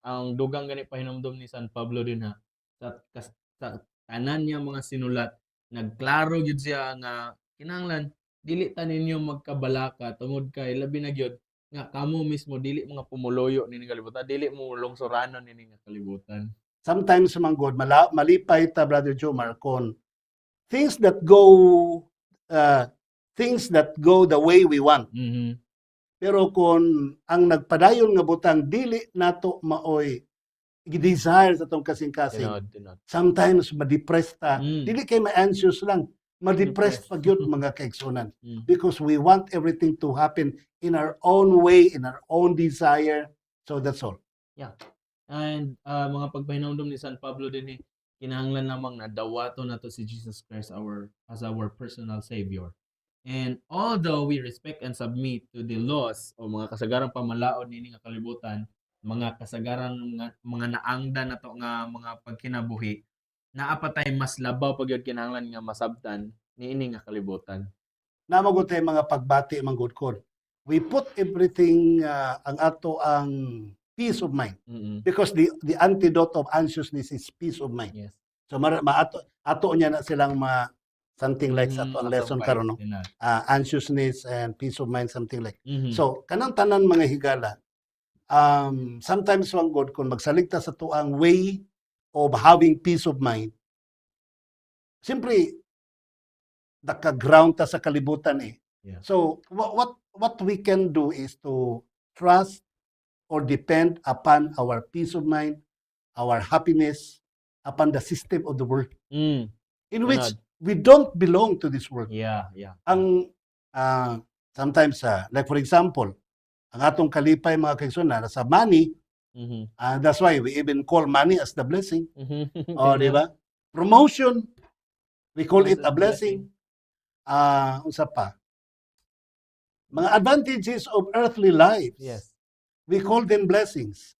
Ang dugang gani pahinumdom ni San Pablo din ha, sa tanan niya mga sinulat, nagklaro gyud siya nga kinahanglan dili ta ninyo magkabalaka tungod kay labi na gyud nga kamo mismo dili mga pumuluyo nining kalibutan, dili mo lungsuranon nini nga kalibutan. Sometimes manggod malipay ta Brother Jomar kon things that go uh, things that go the way we want. Mhm. Pero kung ang nagpadayon nga butang dili nato maoy i-desire sa tong kasing-kasing, Tinod. sometimes ma-depressed ta. Dili kay ma-anxious lang, ma-depressed Depressed. pa gyud mga kaigsunan. Mm. Because we want everything to happen in our own way, in our own desire. So that's all. And mga pagpahinumdom ni San Pablo din kinahanglan namang nadawato nato si Jesus Christ as our personal savior. And although we respect and submit to the laws o mga kasagarang pamalaod nini nga kalibutan, mga kasagarang mga naangdan nato nga mga pagkinabuhi, naa pa tay mas labaw pa gyud kinahanglan nga masabtan niini nga kalibutan. Namagod tay mga pagbati manggod kon. We put everything ang ato ang peace of mind. Because the antidote of anxiousness is peace of mind. Yes. So ato niya na silang something like sa ato ang lesson karon no. Anxiousness and peace of mind, something like. So kanang tanan mga higala, sometimes manggod kung magsaligta sa tuang way of having peace of mind, simply naka-ground ta sa kalibutan Yeah. So what we can do is to trust or depend upon our peace of mind, our happiness, upon the system of the world, in which we don't belong to this world. Yeah. Ang sometimes, like for example, ang atong kalipay mga kaigsunan sa money, that's why we even call money as the blessing. O, di ba? Promotion, we call it a blessing. Unsa pa? Mga advantages of earthly life. Yes. We call them blessings.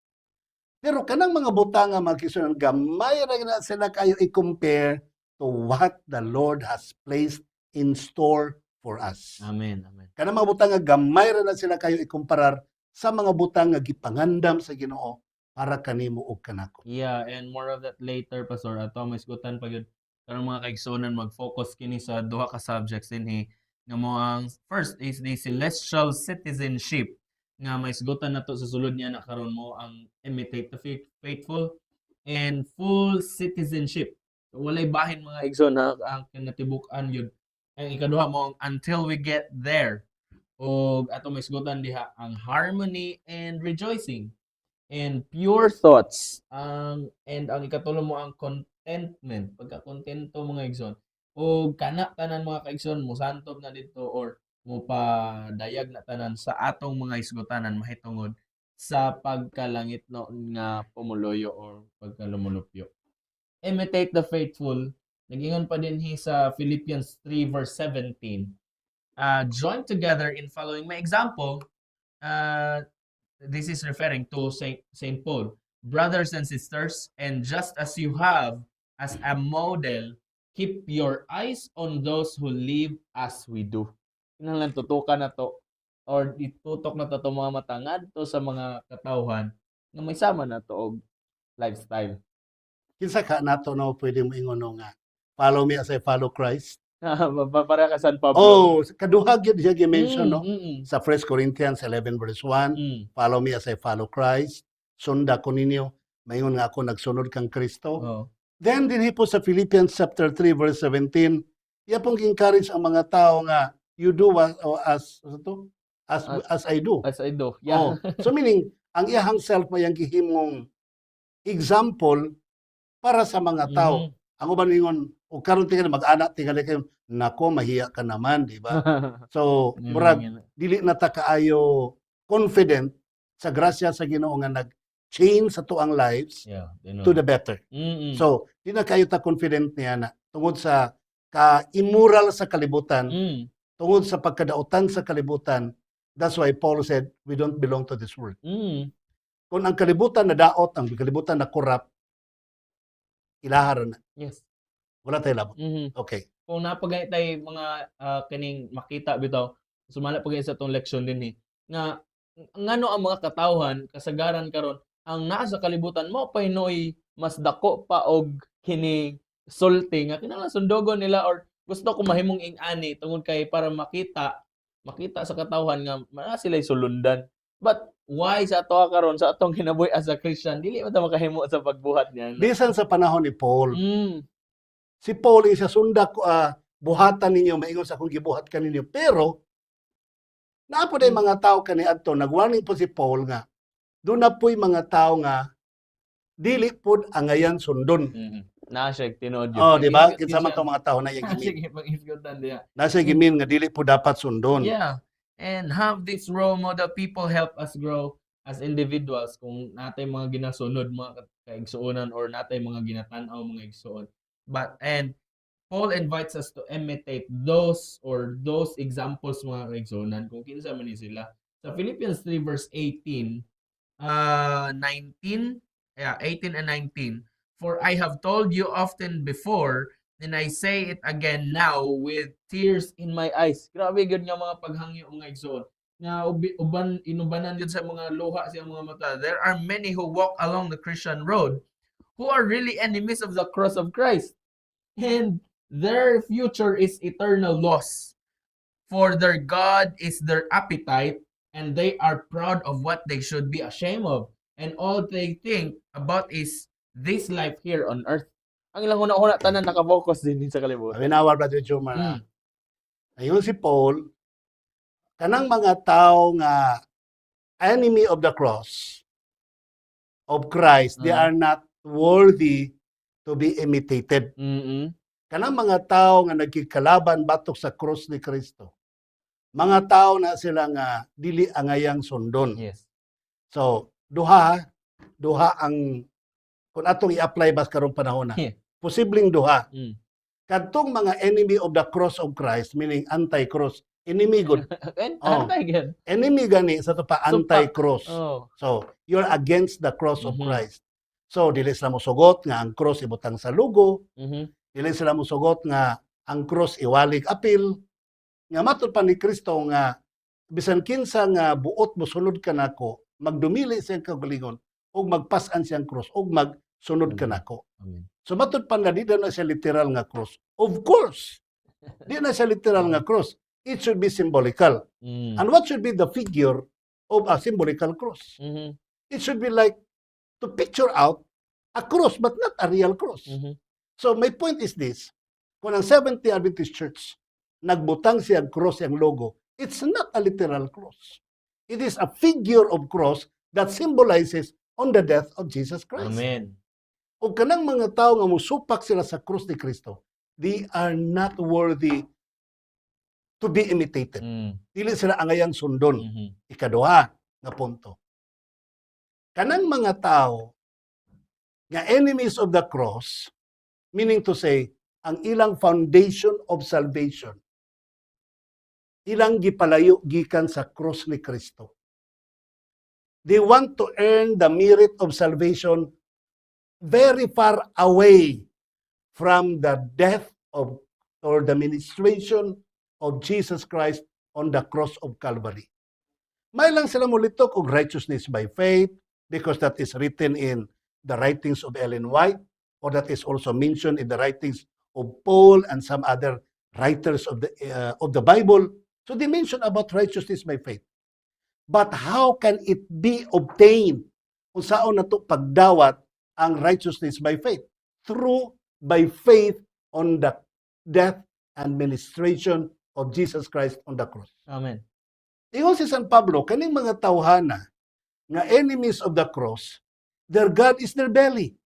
Pero kanang mga butang nga mga kaigsunan, gamay ra na sila kayo i-compare to what the Lord has placed in store for us. Amen. Kanang mga butang nga gamay ra na sila kayo ikumparar sa mga butang nga gipangandam sa Ginoo para kanimo ug kanako. Yeah, and more of that later, Pastor. Ato may isgutan pa gyud karong mga kaigsunan mag-focus kini sa duha ka subjects dinhi nga mo ang first is the celestial citizenship nga may isgutan nato sa sulod niya na karon mo ang imitate the faithful and full citizenship. So, walay bahin mga igsoon na ang kinatibuk-an yun. Ang ikaduha mo ang until we get there. O ato may isgutan diha ang harmony and rejoicing and pure thoughts. And ang ikatulo mo ang contentment, pagka-kontento mga igsoon. O kana tanan mga kaigsoon mo santob na dito or mo pa dayag na tanan sa atong mga isgutanan mahitungod sa pagkalangit no nga pumuloyo or pagkalumulupyo. Imitate the faithful. Nagingon pa din sa Philippians 3 verse 17. Join together in following my example. This is referring to Saint Paul. Brothers and sisters, and just as you have as a model, keep your eyes on those who live as we do. Kinahanglan tutukan na to or itutok na to mga mata ngadto sa mga katawhan nga may sama na to og lifestyle. Kinsa ka nato no pwede mo ingon nga follow me as I follow Christ. Para ka San Pablo. Oh, kaduha gyud siya gi-mention no sa 1 Corinthians 11 verse 1, follow me as I follow Christ. Sunda ko ninyo mayon nga ako nagsunod kang Kristo. Then dinhi po sa Philippians chapter 3 verse 17, iya pong encourage ang mga tao nga you do as I do. As I do. Yeah. So meaning ang iyang self may gihimong example para sa mga tao. Ang uban ningon o karon tingali mag-anak tingali kayo nako mahiya ka naman, di ba? So murag dili na ta kaayo confident sa grasya sa Ginoo nga nag-change sa tuang lives to the better. So di na kayo ta confident niya na tungod sa ka-immoral sa kalibutan, tungod sa pagkadautan sa kalibutan. That's why Paul said we don't belong to this world. Kung ang kalibutan na daot, ang kalibutan na corrupt, ilahar na. Yes. Wala tayo labot. Okay. Kung napagay tayo mga kining makita bitaw, sumala pagay sa tong leksyon din nga ngano ang mga katawhan kasagaran karon ang naa sa kalibutan mo paynoy mas dako pa og kini sulti nga kinahanglan sundogon nila or gusto ko mahimong ing-ani tungod kay para makita sa katawhan nga naa sila'y sulundan. But why sa ato karon sa atong kinabuhi as a Christian dili man ta makahimo sa pagbuhat niya. Bisan sa panahon ni Paul. Mm. Si Paul isa sundak buhatan ninyo maingon sa akong gibuhat kaninyo. Pero naapod ay mga tao kaniadto nagwarning po si Paul nga doon na po'y mga tao nga dili pod angayan sundon. Naa siya tinuod yun. Oh, di ba? Pag-isgot Kinsa man siya. tong mga tao na yang gimin. Sige, pag-isgotan diya. Nasa gimin nga dili po dapat sundon. Yeah. And have this role model people help us grow as individuals kung natay mga ginasunod mga kaigsuonan or natay mga ginatanaw mga igsuon. And Paul invites us to imitate those examples mga kaigsuonan kung kinsa man ni sila. Sa Philippians 3 verse 18, 18 and 19. For I have told you often before, and I say it again now with tears in my eyes. Grabe gyud nga mga paghangyo nga igsoon. Nga inubanan gyud sa mga luha sa mga mata. There are many who walk along the Christian road who are really enemies of the cross of Christ. And their future is eternal loss. For their God is their appetite, and they are proud of what they should be ashamed of. And all they think about is this life here on earth. Ang ilang una-una tanan nakafocus din sa kalibutan. Awinawar Brother Jomar. Ayun si Paul, kanang mga tao nga enemy of the cross of Christ, they are not worthy to be imitated. Kanang mga tao nga nagkikalaban batok sa cross ni Kristo. Mga tao na sila nga dili angayang sundon. Yes. So, duha ang kung atong i-apply bas karong panahon na. Yeah. Posibleng duha. Kadtong mga enemy of the cross of Christ, meaning anti-cross, enemy good. Anti-gan. Enemy gani sa to pa anti-cross. Oh. So, you're against the cross of Mhm. Christ. So, dili sila mosugot nga ang cross ibutang sa lugo, Mhm. dili sila mosugot nga ang cross iwalig apil. Nga matud pa ni Kristo nga bisan kinsa nga buot mosulod kanako, magdumili siyang kagalingon ug magpas-an siyang cross ug magsunod kanako. Amen. So matud pa nga di na siya literal nga cross. Of course, di na siya literal nga cross. It should be symbolical. And what should be the figure of a symbolical cross? Mhm. It should be like to picture out a cross but not a real cross. Mhm. So my point is this, kung ang Seventh-day Adventist Church nagbutang siyang cross ang logo, it's not a literal cross. It is a figure of cross that symbolizes on the death of Jesus Christ. Amen. O kanang mga tao nga musupak sila sa krus ni Kristo, they are not worthy to be imitated. Dili sila angayang sundon. Mhm. Ikaduha nga punto. Kanang mga tao nga enemies of the cross, meaning to say, ang ilang foundation of salvation, ilang gipalayo gikan sa cross ni Kristo. They want to earn the merit of salvation very far away from the death of or the ministration of Jesus Christ on the cross of Calvary. May lang sila mulitok og righteousness by faith because that is written in the writings of Ellen White or that is also mentioned in the writings of Paul and some other writers of the Bible. So they mention about righteousness by faith. But how can it be obtained? Kung saan na to pagdawat ang righteousness by faith? Through by faith on the death and ministration of Jesus Christ on the cross. Amen. Ingon si San Pablo, kaning mga tawhana nga enemies of the cross, their God is their belly.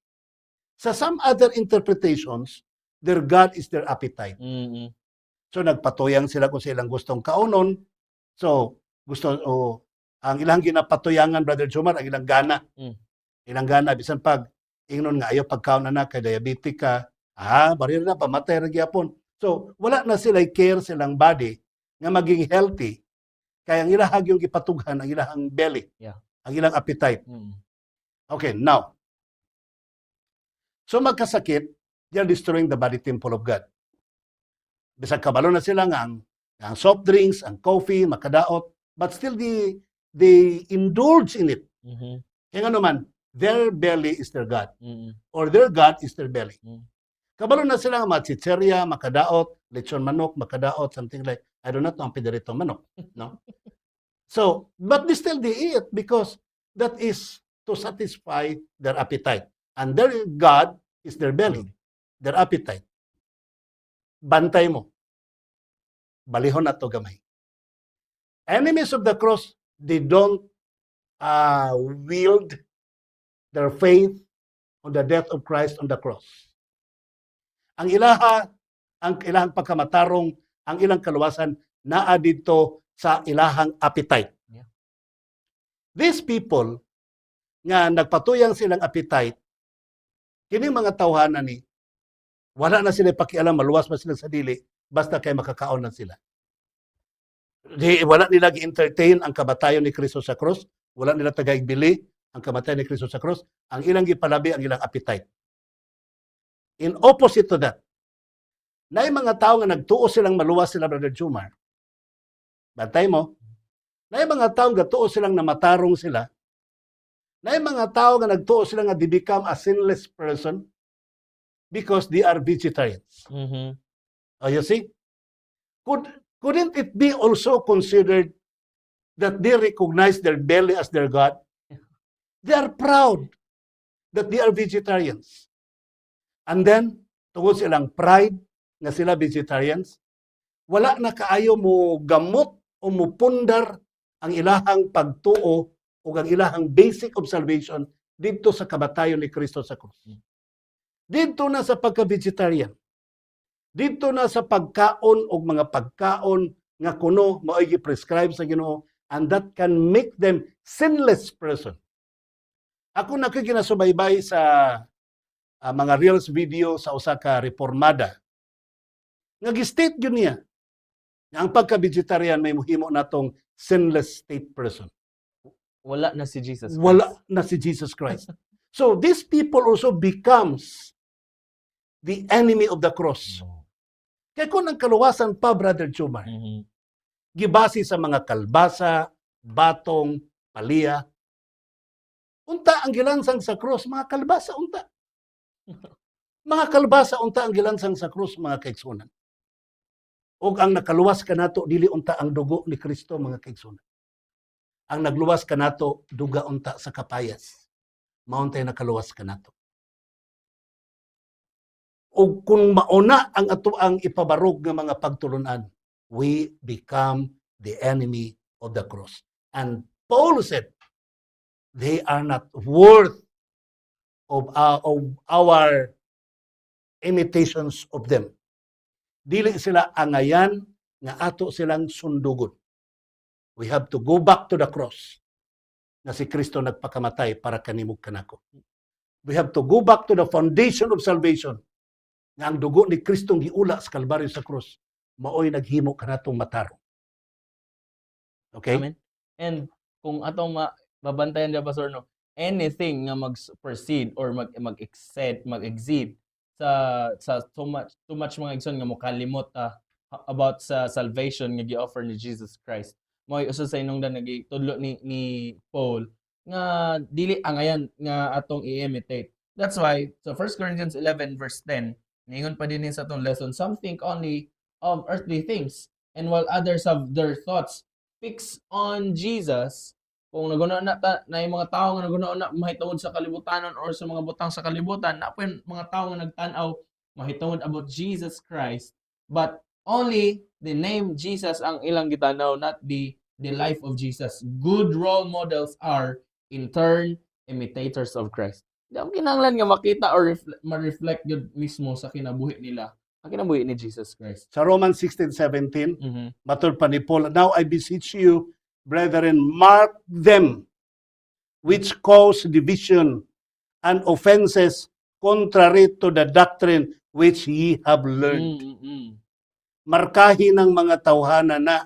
Sa some other interpretations, their God is their appetite. Mhm. So nagpatuyang sila kung silang gustong kaunon. So ang ilang ginapatuyangan, Brother Jomar, ang ilang gana. Ilang gana bisan pag ingnon nga ayaw pagkaon na kay diabetic ka, bari na pamatay ra gyapon. So wala na sila care silang body nga maging healthy. Kaya ang ilahag yung gipatughan ang ilang belly. Yeah. Ang ilang appetite. Okay, now. So magkasakit, they're destroying the body temple of God. Bisag kabalo na sila nga ang soft drinks, ang coffee, makadaot, but still they indulge in it. Mhm. Kaya nga naman, their belly is their God. Mm. Or their God is their belly. Mm. Kabalo na sila nga chicherya, makadaot, lechon manok, makadaot, something like, I don't know ang piderito manok. No? So, but they eat because that is to satisfy their appetite. And their God is their belly, their appetite. Bantay mo. Balihon na to gamay. Enemies of the cross, they don't wield their faith on the death of Christ on the cross. Ang ilahang pagkamatarong, ang ilang kaluwasan, naa dito sa ilahang appetite. Yeah. These people, nga nagpatuyang silang appetite, kining mga tawhanan ni, wala na sila pakialam, maluwas ba sila sa dili, basta kay makakaon na sila. Wala nila gi-entertain ang kamatayon ni Kristo sa krus, wala nila tagaigbili ang kamatayon ni Kristo sa krus, ang ilang gipalabi ang ilang appetite. In opposite to that, na yung mga tao nga nagtuo silang maluwas sila, Brother Jumar. Bantay mo, na yung mga tao nga tuo silang namatarong sila, na yung mga tao nga nagtuo silang nga they become a sinless person because they are vegetarians. Mhm. Oh, you see? Couldn't it be also considered that they recognize their belly as their God? They are proud that they are vegetarians. And then, tungod silang pride nga sila vegetarians, wala na kaayo mo gamot o mo pundar ang ilahang pagtuo o ang ilahang basic observation dito sa kamatayon ni Kristo sa krus. Dito na sa pagka-vegetarian. Dito na sa pagkaon o mga pagkaon nga kuno mao'y gi-prescribe sa Ginoo, and that can make them sinless person. Ako nakikinasubaybay sa mga reels video sa usa ka reformada. Nga gi-state yun niya na ang pagka-vegetarian may muhimo natong sinless state person. Wala na si Jesus Christ. Wala na si Jesus Christ. So these people also becomes the enemy of the cross. Kaya kung ang kaluwasan pa, Brother Jumar, Mhm. gibase sa mga kalbasa, batong, paliya, unta ang gilansang sa cross, mga kalbasa, unta. Mga kalbasa, unta ang gilansang sa cross, mga kaigsunan. O ang nakaluwas ka nato, dili unta ang dugo ni Kristo, mga kaigsunan. Ang nagluwas ka nato, duga unta sa kapayas. Mauntay nakaluwas ka nato. O kung mauna ang ato ang ipabarog ng mga pagtulunan, we become the enemy of the cross. And Paul said, they are not worth of our imitations of them. Dili sila angayan nga ato silang sundugon. We have to go back to the cross na si Kristo nagpakamatay para kanimog kanako. We have to go back to the foundation of salvation nga ang dugo ni Kristong giula sa Kalbaryo sa krus, maoy naghimo kanatong matarong. Okay? Amen. And kung atong mabantayan niya, Pastor, no, anything nga mag-proceed or mag-exceed sa too much mga igsoon nga mokalimot about sa salvation nga gi-offer ni Jesus Christ. Mo'y usa sa inungdan nagitudlo ni Paul nga dili angayan nga atong i-imitate. That's why so 1 Corinthians 11 verse 10 ningon pa din sa atong lesson, some think only of earthly things, and while others have their thoughts fixed on Jesus. Kung naguna na yung mga tao nga naguna na mahitungod sa kalibutanon or sa mga butang sa kalibutan, na po yung mga tao nga nagtanaw mahitungod about Jesus Christ, but only the name Jesus ang ilang gitanaw, not the life of Jesus. Good role models are in turn imitators of Christ. Di ang kinahanglan nga makita or ma-reflect yun mismo sa kinabuhi nila, ang kinabuhi ni Jesus Christ. Sa Romans 16:17, Mhm. matud pa ni Paul, now I beseech you, brethren, mark them which cause division and offenses contrary to the doctrine which ye have learned. Markahi ng mga tawhana na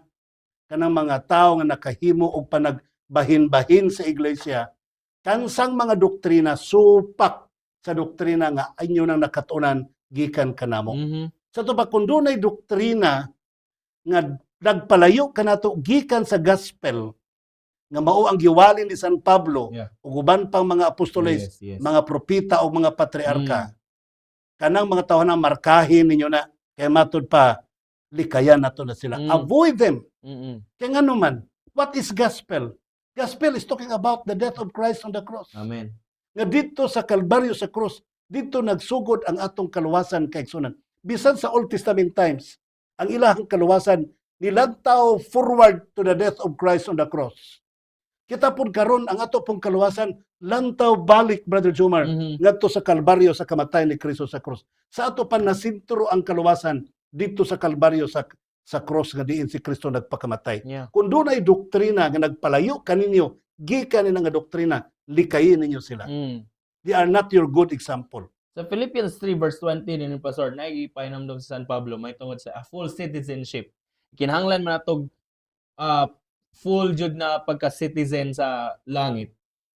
kanang mga tao nga nakahimo og panagbahin-bahin sa iglesia, kansang mga doktrina supak sa doktrina nga inyo nang nakatunan gikan kanamo. Mhm. Sa to ba kung dunay doktrina nga nagpalayo kanato gikan sa gospel nga mao ang giwalin ni San Pablo Yeah. ug uban pang mga apostoles, Yes. mga propeta o mga patriarka. Kanang mga tao na markahin ninyo na kay matud pa likayan nato na sila. Mm. Avoid them. Mm-mm. Kaya nga naman, what is gospel? Gospel is talking about the death of Christ on the cross. Amen. Nga dito sa Kalbaryo sa cross, dito nagsugod ang atong kaluwasan kay sunan. Bisan sa Old Testament times, ang ilahang kaluwasan nilantaw forward to the death of Christ on the cross. Kita pud karon ang ato pong kaluwasan lantaw balik, Brother Jomar, Mhm. ngadto sa Kalbaryo sa kamatayon ni Kristo sa cross. Sa ato pa nasintro ang kaluwasan dito sa Kalbaryo sa cross nga diin si Kristo nagpakamatay. Yeah. Kung dunay doktrina nga nagpalayo kaninyo, gikan nila nga doktrina, likayin ninyo sila. Mm. They are not your good example. Sa Philippians 3 verse 20 ni Pastor, naipahinamdom sa San Pablo may tungod sa a full citizenship. Kinahanglan man natog full jud na pagka-citizen sa langit.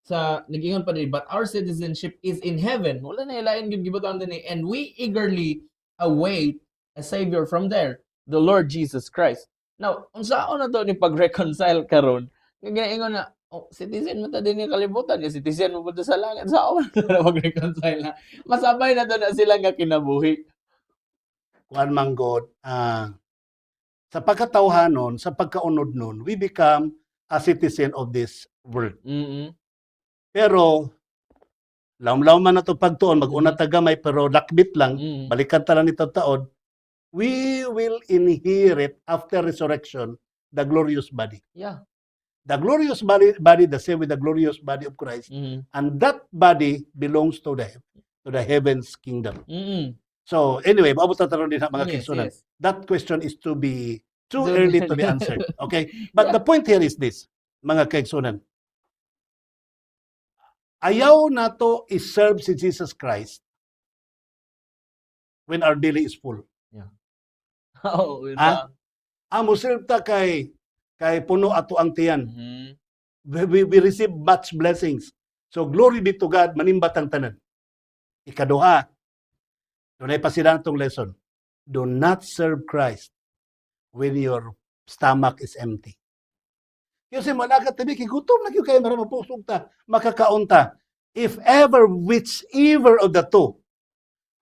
Sa nagingon pa din, but our citizenship is in heaven. Wala na ilain gyud gibutan din and we eagerly await a savior from there, the Lord Jesus Christ. Now, unsaon na to ni pag-reconcile karon? Nga ginaingon na citizen mo ta din yung kalibutan, yung citizen mo punta sa langit. Saan na mag-reconcile na? Masabay na to na sila nga kinabuhi. Kuan man God, sa pagkatawhanon, sa pagkaunod nun, we become a citizen of this world. Mm-mm. Pero, laom-laom man na ito pagtuon, mag-una tagamay, pero lakbit lang, Mm. balikan tala nito taon, we will inherit after resurrection the glorious body. Yeah. The glorious body, the same with the glorious body of Christ, Mm-mm. and that body belongs to the heaven's kingdom. Mm-mm. So anyway, maabot na taron din ang mga Yes, kigsunan. yes. That question is too Too early to be early. answered. Okay? But the point here is this, mga kaigsunan. Ayaw nato i-serve si Jesus Christ when our belly is full. Oo, yun Ah? ba? Amo serve ta kay puno ato ang tiyan. Mhm. We receive much blessings. So glory be to God, manimbat ang tanan. Ikaduha, dunay pa sila itong lesson. Do not serve Christ when your stomach is empty. Kasi malagat tabi, kigutom na kayo maramapusog ta, makakaon ta. If ever, whichever of the two,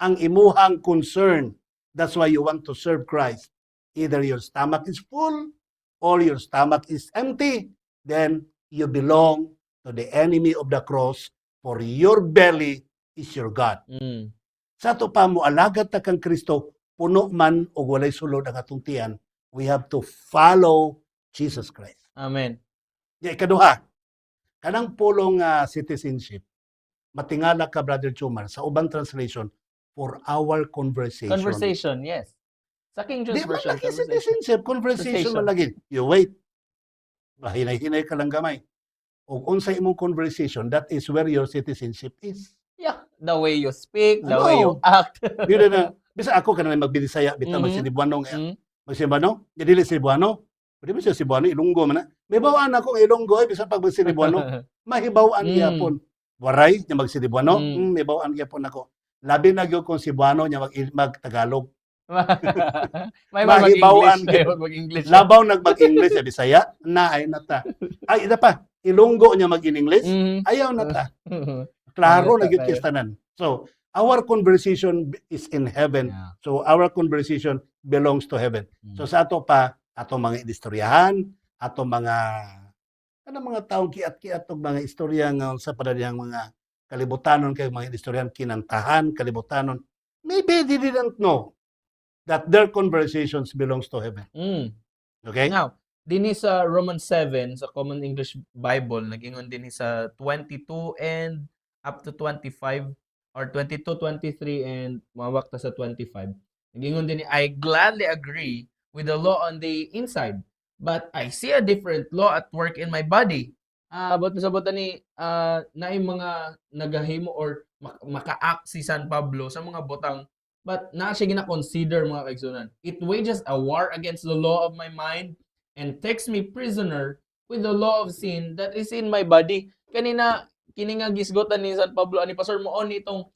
ang imuhang concern, that's why you want to serve Christ. Either your stomach is full or your stomach is empty, then you belong to the enemy of the cross, for your belly is your God. Mm. Sa ato pa mo alagad ta kang Kristo, puno man o walay sulod ang atong tiyan, we have to follow Jesus Christ. Amen. Ikaduha, kanang pulong citizenship, matingala ka, Brother Chumar, sa ubang translation, for our conversation. Conversation, yes. Sa King James Di man Version, lagi conversation. citizenship, conversation man lagi. You wait. Hinay-hinay ka lang gamay. O unsay imong conversation, that is where your citizenship is. Yeah, the way you speak, the Ano? way you act. Yun na, bisa ako kanang magbinisaya, bita Mhm. magsidibuano nga. Mm. Magsidibuano? Dili Cebuano. Pwede mo siya Cebuano, Ilonggo man na. May bawaan ako ng Ilonggo, bisa pag magsidibuano. Mahibawaan Mm. gyapon. Waray, niya magsidibuano. Mm. May bawaan gyapon ako. Labi na gyud kung Cebuano niya mag-Tagalog. May Mahibawaan mag-English. ka. Mag-English. Labaw nag-English, ya Bisaya, na ay nata. Ay, ida pa, Ilonggo niya mag-English, Mm. ayaw nata. Klaro Nata na gyud kayo. kistanan. So, our conversation is in heaven. Yeah. So, our conversation belongs to heaven. Mm. So, sa ato pa, ato mga istoryahan, ato mga taong kiat-kiat og mga istorya nga sa padadihang mga kalibutanon kay mga istoryahan kinantahan, kalibutanon. Maybe they didn't know that their conversations belongs to heaven. Mm. Okay? Now, dinhi sa Romans 7 sa Common English Bible, nagingon dinhi sa 22 and up to 25 or 22, 23 and mawak ta sa 25. Nagingon dinhi, I gladly agree with the law on the inside, but I see a different law at work in my body. But sa ni naay mga nagahimo or maka-act si San Pablo sa mga botang, but na siya gina-consider mga kaigsunan. It wages a war against the law of my mind and takes me prisoner with the law of sin that is in my body. Kanina, kini nga gisgotan ni San Pablo, ani Pastor mo on itong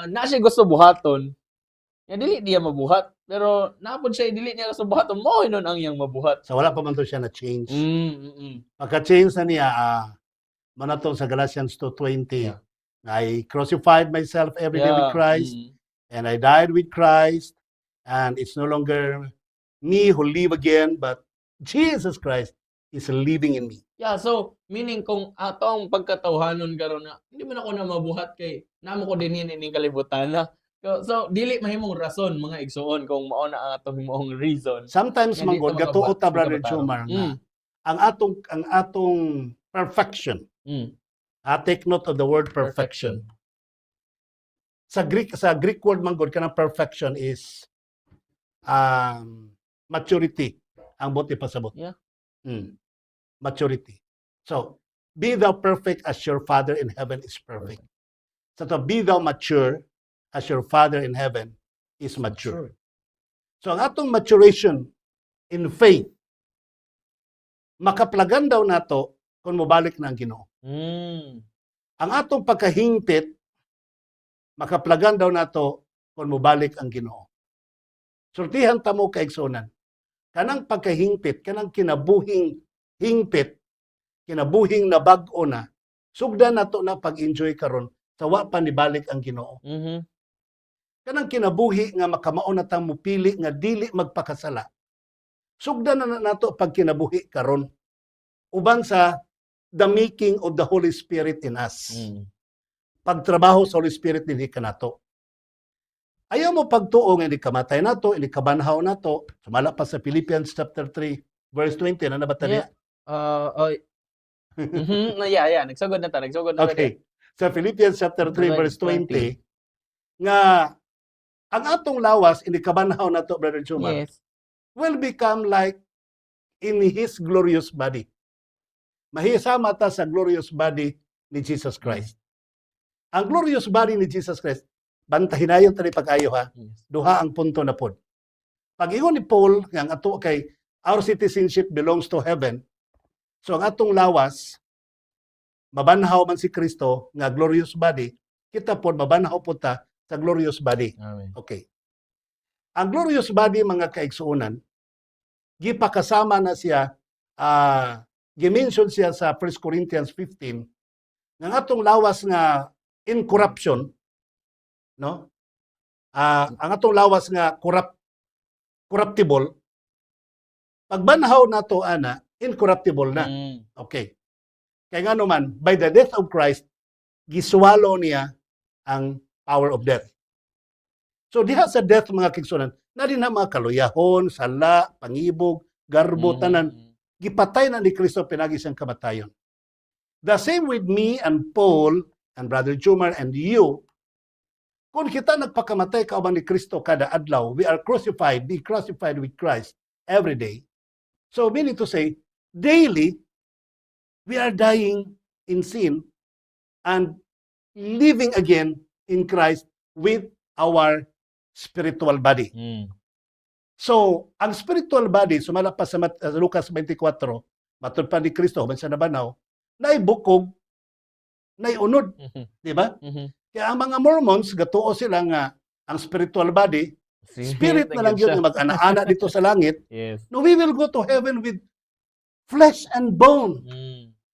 na siya gusto buhaton, Nga dili niya mabuhat, pero napod siya dili niya kasubuhat mo hinon ang iyang mabuhat. So wala pa man to siya na change. Mm. Pagka-change na niya, manato sa Galatians 2:20, Yeah. I crucified myself every day with Yeah. Christ, and I died with Christ, and it's no longer me who live again, but Jesus Christ is living in me. Yeah, so meaning kung atong pagkatawhanon karon na hindi man ako na mabuhat kay namo ko dinhi ning kalibutan na. So dili mahimong rason mga igsuon kung mao na ang atong himoong reason. Sometimes Nga di manggod ta gatuo ta makabuhat, Brother di ka matarong. Jomar nga ang atong perfection. Take note of the word perfection. Sa Greek word manggod kanang perfection is maturity ang buti pasabot. Yeah. Maturity. So, be thou perfect as your Father in heaven is perfect. So, to be thou mature as your Father in heaven is mature. So, ang atong maturation in faith, makaplagan daw nato kung mobalik na ang Ginoo. Ang atong pagkahingpit, makaplagan daw nato kung mobalik ang Ginoo. Sultihan ta mo kaigsunan. Kanang pagkahingpit, kanang kinabuhing hingpit, kinabuhing na bag-o na, sugdan nato na pag-enjoy karon sa wa pa nibalik ang Ginoo. Kanang kinabuhi nga makamao na tang mupili nga dili magpakasala. Sugdan na nato pag kinabuhi karon uban sa the making of the Holy Spirit in us. Pagtrabaho sa Holy Spirit dinhi kanato. Ayaw mo pagtuo nga hindi kamatay nato, hindi kabanhaw nato. Sumala pa sa Philippians chapter 3 verse 20 na nabata niya. Nagsugod na ta. Okay. Sa Philippians chapter 3 verse 20 nga ang atong lawas hindi kabanhaw nato Brother Jomar. Yes. Will become like in His glorious body. Mahisama ta sa glorious body ni Jesus Christ. Ang glorious body ni Jesus Christ, bantahinayon tani pag-ayo ha. Yes. Duha ang punto na pod. Pag ingon ni Paul nga ang ato kay our citizenship belongs to heaven. So ang atong lawas mabanhaw man si Kristo nga glorious body, kita pod mabanhaw pod ta sa glorious body. Amen. Okay. Ang glorious body mga kaigsuonan, gipakasama na siya gimension siya sa 1 Corinthians 15 nga atong lawas nga incorruption, no? Ang atong lawas nga corruptible, pagbanhaw nato ana incorruptible na. Okay. Kaya nga naman, by the death of Christ, giswalo niya ang power of death. So diha sa death mga kigsunan, na rin na mga kaluyahon, sala, pangibog, garbo, tanan, gipatay na ni Kristo pinagi siyang kamatayon. The same with me and Paul and Brother Jomar and you. Kung kita nagpakamatay kauban ni Kristo kada adlaw, we are crucified, be crucified with Christ every day. So meaning to say, daily, we are dying in sin and living again in Christ with our spiritual body. So, ang spiritual body, sumala pa sa Lucas 24, matod pa ni Kristo, human sa nabanaw, naibukog, naiunod. Di ba? Kaya ang mga Mormons, gatuo sila nga ang spiritual body, spirit na lang yun nga mag-ana-ana dito sa langit. Yes. No, we will go to heaven with flesh and bone.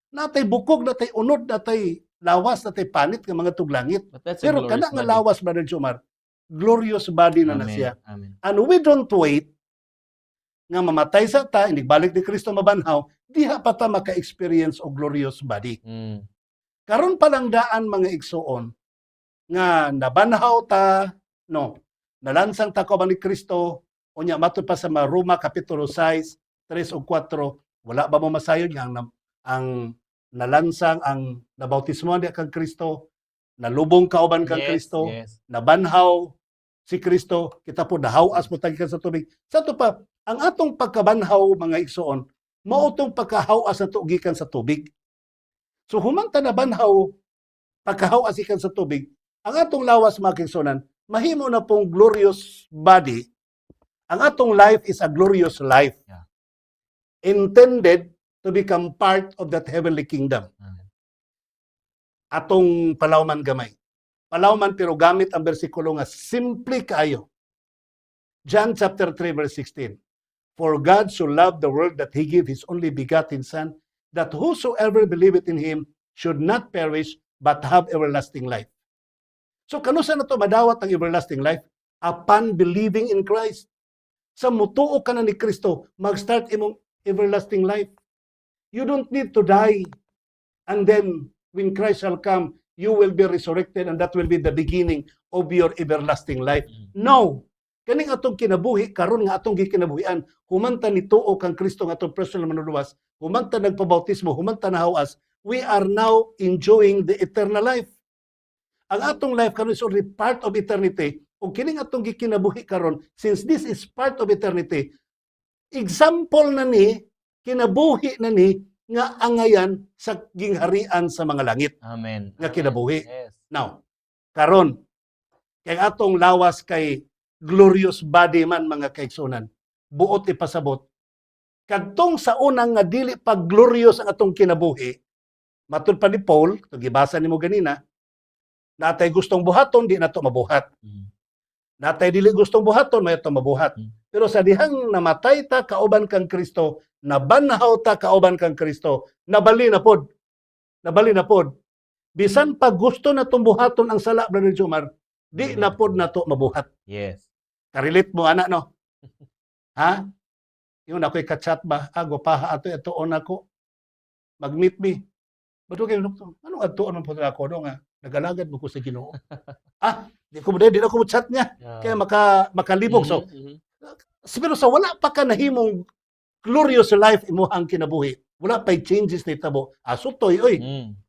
Natay bukog, natay unod, natay lawas, natay panit ng mga tuglangit. Pero kana nga lawas, Brother Jomar, glorious body na siya. Amen. And we don't wait nga mamatay sa ta, hindi balik ni Kristo mabanhaw, diha pa ta maka-experience o glorious body. Karon pa lang daan mga igsuon nga nabanhaw ta, no, nalansang ta kauban ni Kristo, unya matud pa sa Roma kapitulo 6, 3 o 4, wala ba mo masayon nga ang nalansang ang nabautismo di kang Kristo, nalubong kauban kang Kristo, nabanhaw si Kristo, kita po nahawas mo tagikan sa tubig. Sa to pa, ang atong pagkabanhaw mga igsuon, mao tong pagkahawas na tugikan sa tubig. So human ta nabanhaw, pagkahawas ikan sa tubig, ang atong lawas mga igsuonan, mahimo na pong glorious body. Ang atong life is a glorious life. Yeah. Intended to become part of that heavenly kingdom. Atong palawman gamay. Palawman pero gamit ang bersikulo nga simple kayo. John chapter 3 verse 16. For God so loved the world that he gave his only begotten Son, that whosoever believeth in him should not perish, but have everlasting life. So kanusa na to madawat ang everlasting life? Upon believing in Christ. Sa mutuo ka na ni Kristo, mag-start imong everlasting life. You don't need to die. And then, when Christ shall come, you will be resurrected and that will be the beginning of your everlasting life. No! Kaning atong kinabuhi, karon nga atong gikinabuhian, humanta ni tuo kang Kristo nga atong personal manuluwas, humanta nagpabautismo, humanta nahawas, we are now enjoying the eternal life. Ang atong life karon is only part of eternity. Ug kining atong gikinabuhi karon, since this is part of eternity, example na ni, kinabuhi na ni, nga angayan sa gingharian sa mga langit Amen. nga kinabuhi. Yes. Now, karon kay atong lawas kay glorious body man mga kaigsunan, buot ipasabot. Kadtong sa unang nga dili pa glorious ang atong kinabuhi, matud pa ni Paul, ito gibasa nimo ganina, natay gustong buhaton, di nato mabuhat. Natay dili gustong buhaton, may ato mabuhat. Pero sa dihang namatay ta kauban kang Kristo, nabanhaw ta kauban kang Kristo, nabali na pod. Nabali na pod. Bisan pa gusto na buhaton ang sala, Brother Jomar, di na pod nato mabuhat. Yes. Karelate mo, ana, no? Ha? Yung ako'y kachat ba? Gwapaha ato, itoon ako. Mag-meet me. Bato kayo, ano atoon mo po ako? No, nga, nagalagad mo ko sa Ginoo. Di na ko mo chat niya. Kaya makalibog. So, pero sa wala pa ka nahimong glorious life imuhang kinabuhi. Wala pa'y changes na itabo. Sutoy, oy.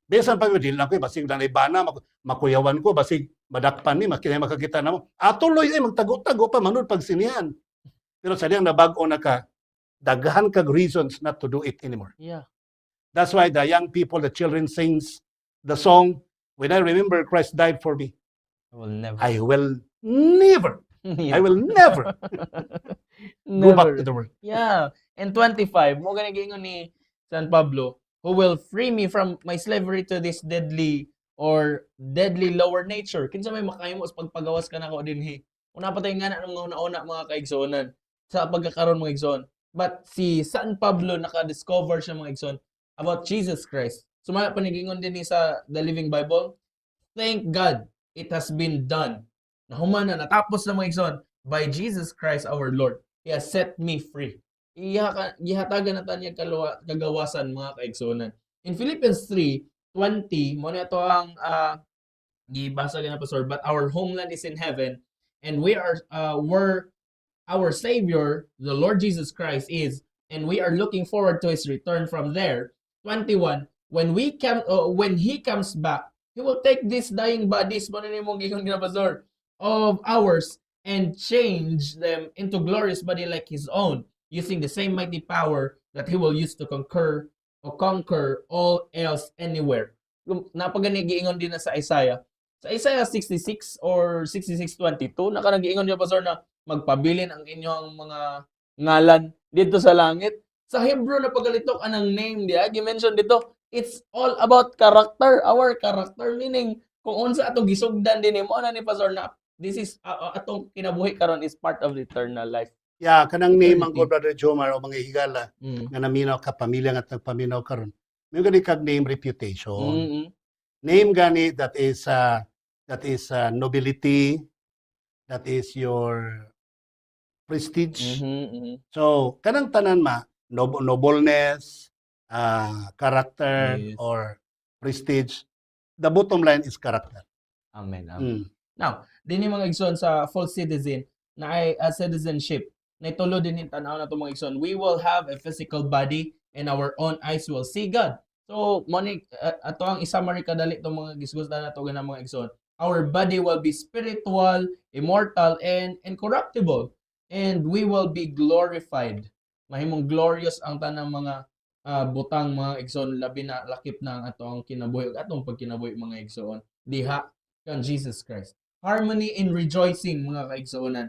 Besan pa dili lang ko basig na ibana makuyawan ko basig madakpan ni makinay makakita namo. Tuloy ay magtago-tago pa manud pag sinihan. Pero sa diyang nabag-o na ka, daghan kag reasons not to do it anymore. Yeah. That's why the young people, the children sings the song, when I remember Christ died for me, I will never. I will never, I will never go back to the world. Yeah. And 25, mo gani giingon ni San Pablo, who will free me from my slavery to this deadly or deadly lower nature. Kinsa may makahimo sa pagpagawas ka nako dinhi. Una pa tayo nga na ng una mga kaigsonan sa pagkakaroon mga igsoon. But si San Pablo naka-discover siya mga igsoon about Jesus Christ. Sumala panigingon din sa The Living Bible. Thank God it has been done. Nahuman na natapos na mga igsoon by Jesus Christ our Lord. He has set me free. Gihatagan na tanya kagawasan mga kaigsonan. In Philippians 3:20, mo na ito ang gibasa na Pastor, but our homeland is in heaven and we are where our Savior, the Lord Jesus Christ is, and we are looking forward to his return from there. 21, when he comes back, he will take these dying bodies mo na nimong gigon na Pastor of ours and change them into glorious body like his own, using the same mighty power that he will use to conquer all else anywhere. Napagani giingon din na sa Isaiah. Sa Isaiah 66 or 66:22, nagiingon niya Pastor na magpabilin ang inyong mga ngalan dito sa langit. Sa Hebrew na pagalitok anang name diya, gi-mention dito, it's all about character, our character, meaning kung unsa atong gisugdan din mo ana ni Pastor na this is atong kinabuhi karon is part of the eternal life. Yeah, kanang name ang ko Brother Jomar o mga higala nga naminaw ka pamilya nga nagpaminaw karon. May gani kag name reputation. Name gani that is nobility, that is your prestige. So kanang tanan nobleness, character, Yes. or prestige. The bottom line is character. Amen. Now, dinhi mga igsoon sa full citizen na ay citizenship. Naitulo din yung tanaw na ito mga igsoon. We will have a physical body and our own eyes will see God. So, moni ato ang isummary kadali itong mga gisgusta na ito ganang mga igsoon. Our body will be spiritual, immortal, and incorruptible. And we will be glorified. Mahimong glorious ang tanang mga butang mga igsoon, labi na lakip na ang atong kinabuhi, atong pagkinabuhi mga igsoon. Diha kang Jesus Christ. Harmony in rejoicing mga kaigsuonan.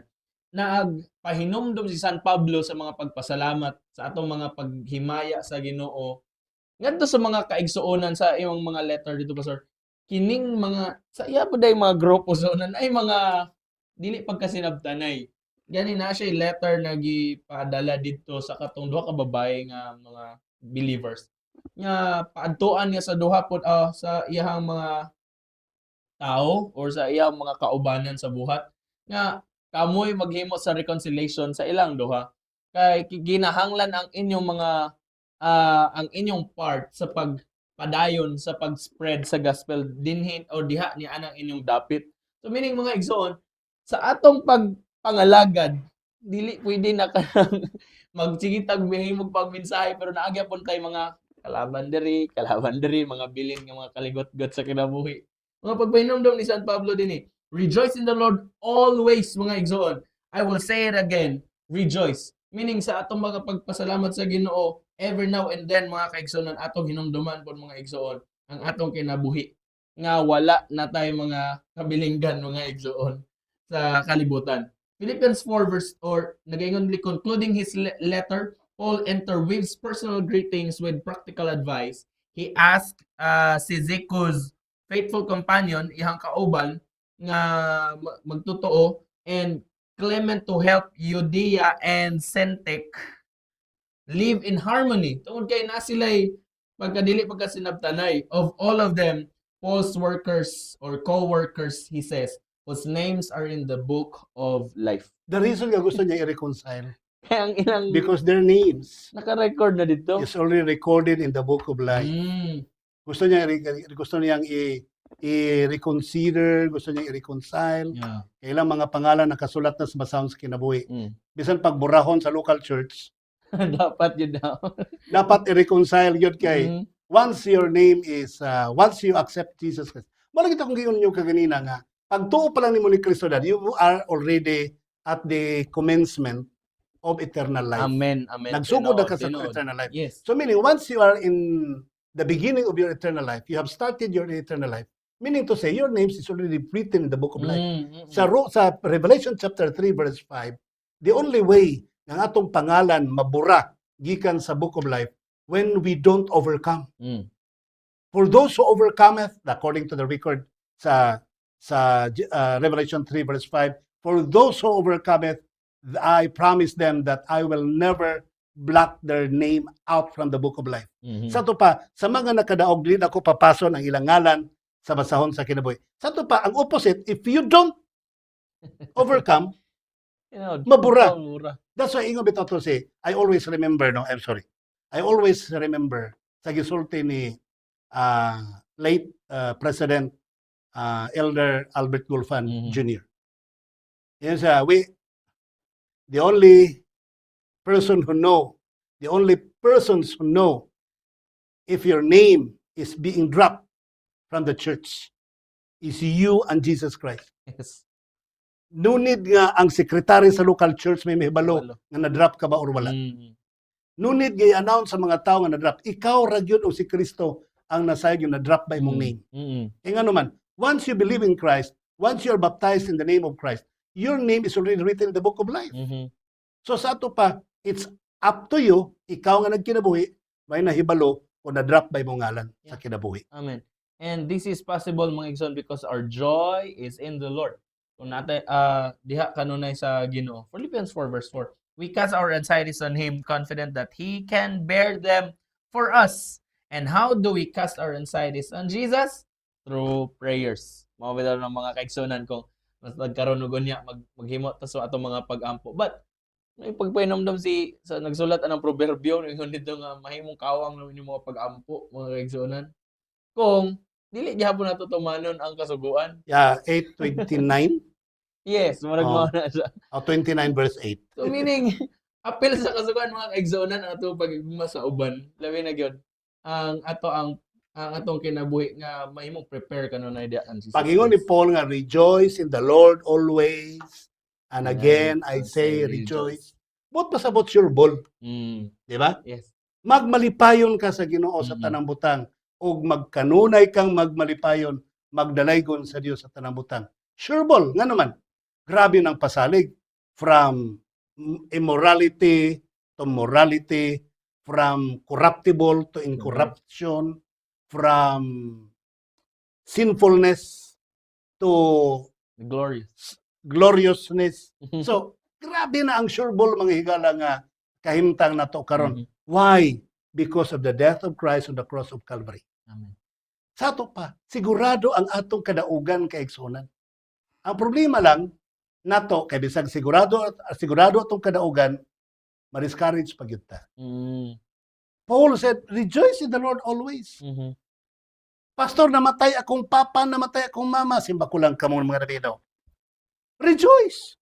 Nagpahinumdum si San Pablo sa mga pagpasalamat sa atong mga paghimaya sa Ginoo. Ngadto sa mga kaigsuonan sa iyong mga letter dito Pastor. Kining mga sa iya po day mga grupo sa unan ay mga dili pagkasinabtanay. gani na siya letter na gipadala didto sa katong duha ka babae nga mga believers. Nga paadtuan niya sa duha pod sa iyahang mga tao or sa iyang mga kaubanan sa buhat nga kamoy maghimo sa reconciliation sa ilang duha. Kay ginahanglan ang inyong mga ang inyong part sa pagpadayon sa pag-spread sa gospel dinhi o diha ni anang inyong dapit. So meaning mga igsoon, sa atong pagpangalagad, dili pwede na kanang magsigitag mahimog pagmensahe pero naagya pon tay mga kalaban diri, mga bilin nga mga kaligot-got sa kinabuhi. Mga pagpahinomdom ni San Pablo din rejoice in the Lord always mga igsoon. I will say it again, rejoice. Meaning sa atong mga pagpasalamat sa Ginoo, every now and then mga kaigsoonan atong hinumduman pod mga igsoon ang atong kinabuhi nga wala na tay mga kabilinggan mga igsoon sa kalibutan. Philippians 4 verse or nagaingon concluding his letter, Paul interweaves personal greetings with practical advice. He asked si Ziku's faithful companion, ihang kauban, nga magtotoo and Clement to help Euodia and Syntyche live in harmony. Tungod kay na sila'y pagkasinabtanay. Of all of them, Paul's workers or co-workers, he says, whose names are in the book of life. The reason nga gusto niya i-reconcile, Kaya ang ilang because their names naka-record na dito. is already recorded in the book of life. Gusto niyang i-reconsider, gusto niyang i-reconcile. Yeah. Kailang mga pangalan nakasulat na sa basahon sa kinabuhi. Bisan pagburahon sa local church, Dapat yun daw. dapat i-reconcile yun kay once your name is, once you accept Jesus Christ. Wala kita kung gayon yung kaganina nga, pag tuo pa lang ni mo ni Kristo dad, you are already at the commencement of eternal life. Amen. Amen. Nagsugod na ka sa Tinood. eternal life. Yes. So meaning, once you are in the beginning of your eternal life, you have started your eternal life, meaning to say, your names is already written in the book of life. Sa Revelation chapter 3 verse 5, the only way ng atong pangalan mabura gikan sa book of life when we don't overcome. For those who overcometh, according to the record sa Revelation 3 verse 5, for those who overcometh, I promise them that I will never blot their name out from the book of life. Sa to pa, sa mga nakadaog din ako papason ang ilang ngalan sa basahon sa kinabuhi. Sa to pa, ang opposite, if you don't overcome, mabura. That's why ingon bitaw to say, I always remember, I always remember sa gisulti ni late President Elder Albert Gulfan Jr. Yan siya, the only persons who know if your name is being dropped from the church is you and Jesus Christ. Yes. No need nga ang sekretary sa local church may mahibalo nga na-drop ka ba or wala. No need nga i-announce sa mga tao nga na-drop. Ikaw ra gyud o si Kristo ang nasayod yung na-drop ba imong name. E nga naman, once you believe in Christ, once you are baptized in the name of Christ, your name is already written in the book of life. So sa ato pa, it's up to you, ikaw nga nagkinabuhi, may nahibalo o na-drop ba imong ngalan sa kinabuhi. Amen. And this is possible mga igsoon because our joy is in the Lord. Kung natin diha kanunay sa Ginoo. Philippians 4 verse 4. We cast our anxieties on him, confident that he can bear them for us. And how do we cast our anxieties on Jesus? Through prayers. Mao bitaw ng mga kaigsunan kung mas nagkaroon og unya maghimo ta sa atong mga pag-ampo. But may pagpainomdom sa nagsulat anang proverbio ingon dito nga mahimong kawang naman yung mga pag-ampo mga kaigsunan. Kung dili gyapon nato tumanon ang kasuguan. Yeah, 8:29. Yes, murag mao na siya. 29 verse 8. So meaning apil sa kasuguan mga kaigsunan ang atong pagigma sa uban. Labi na gyud ang atong kinabuhi nga mahimong prepare kanunay diha ang Jesus. Pagingon ni Paul nga rejoice in the Lord always. And again I say rejoice. But pasabot your ball. Di ba? Yes. Magmalipayon ka sa Ginoo sa tanang butang ug magkanunay kang magmalipayon, magdalaygon sa Dios sa tanang butang. Sure ball, nga naman. Grabe ng pasalig from immorality to morality, from corruptible to incorruption, from sinfulness to Glorious. gloriousness. So, Grabe na ang sureball mga higala nga kahimtang nato karon. Mhm. Why? Because of the death of Christ on the cross of Calvary. Amen. Sa ato pa, sigurado ang atong kadaugan kaigsunan. Ang problema lang nato kay bisag sigurado atong kadaugan, ma-discourage pa gyud ta. Mm. Paul said, "Rejoice in the Lord always." Mhm. Pastor, namatay akong papa, namatay akong mama, simba ko lang kamo mga Dabino. Rejoice.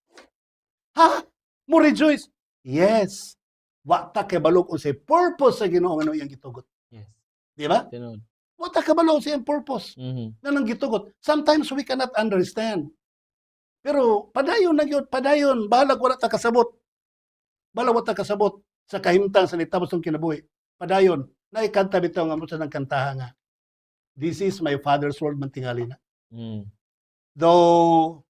Ha? Mo rejoice? Yes. Wa ta kay balog unsay purpose sa Ginoo nga iyang gitugot. Yes. Di ba? Tinod. Wa ta kay balog sa iyang purpose Mhm. nga nang gitugot. Sometimes we cannot understand. Pero padayon na gyud, padayon, bahala wala ta kasabot. Bahala wala ta kasabot sa kahimtang sa nitabo sa kinabuhi. Padayon, naikanta bitaw nga mo sa nang kantaha nga. This is my father's world man tingali na. Mm. Though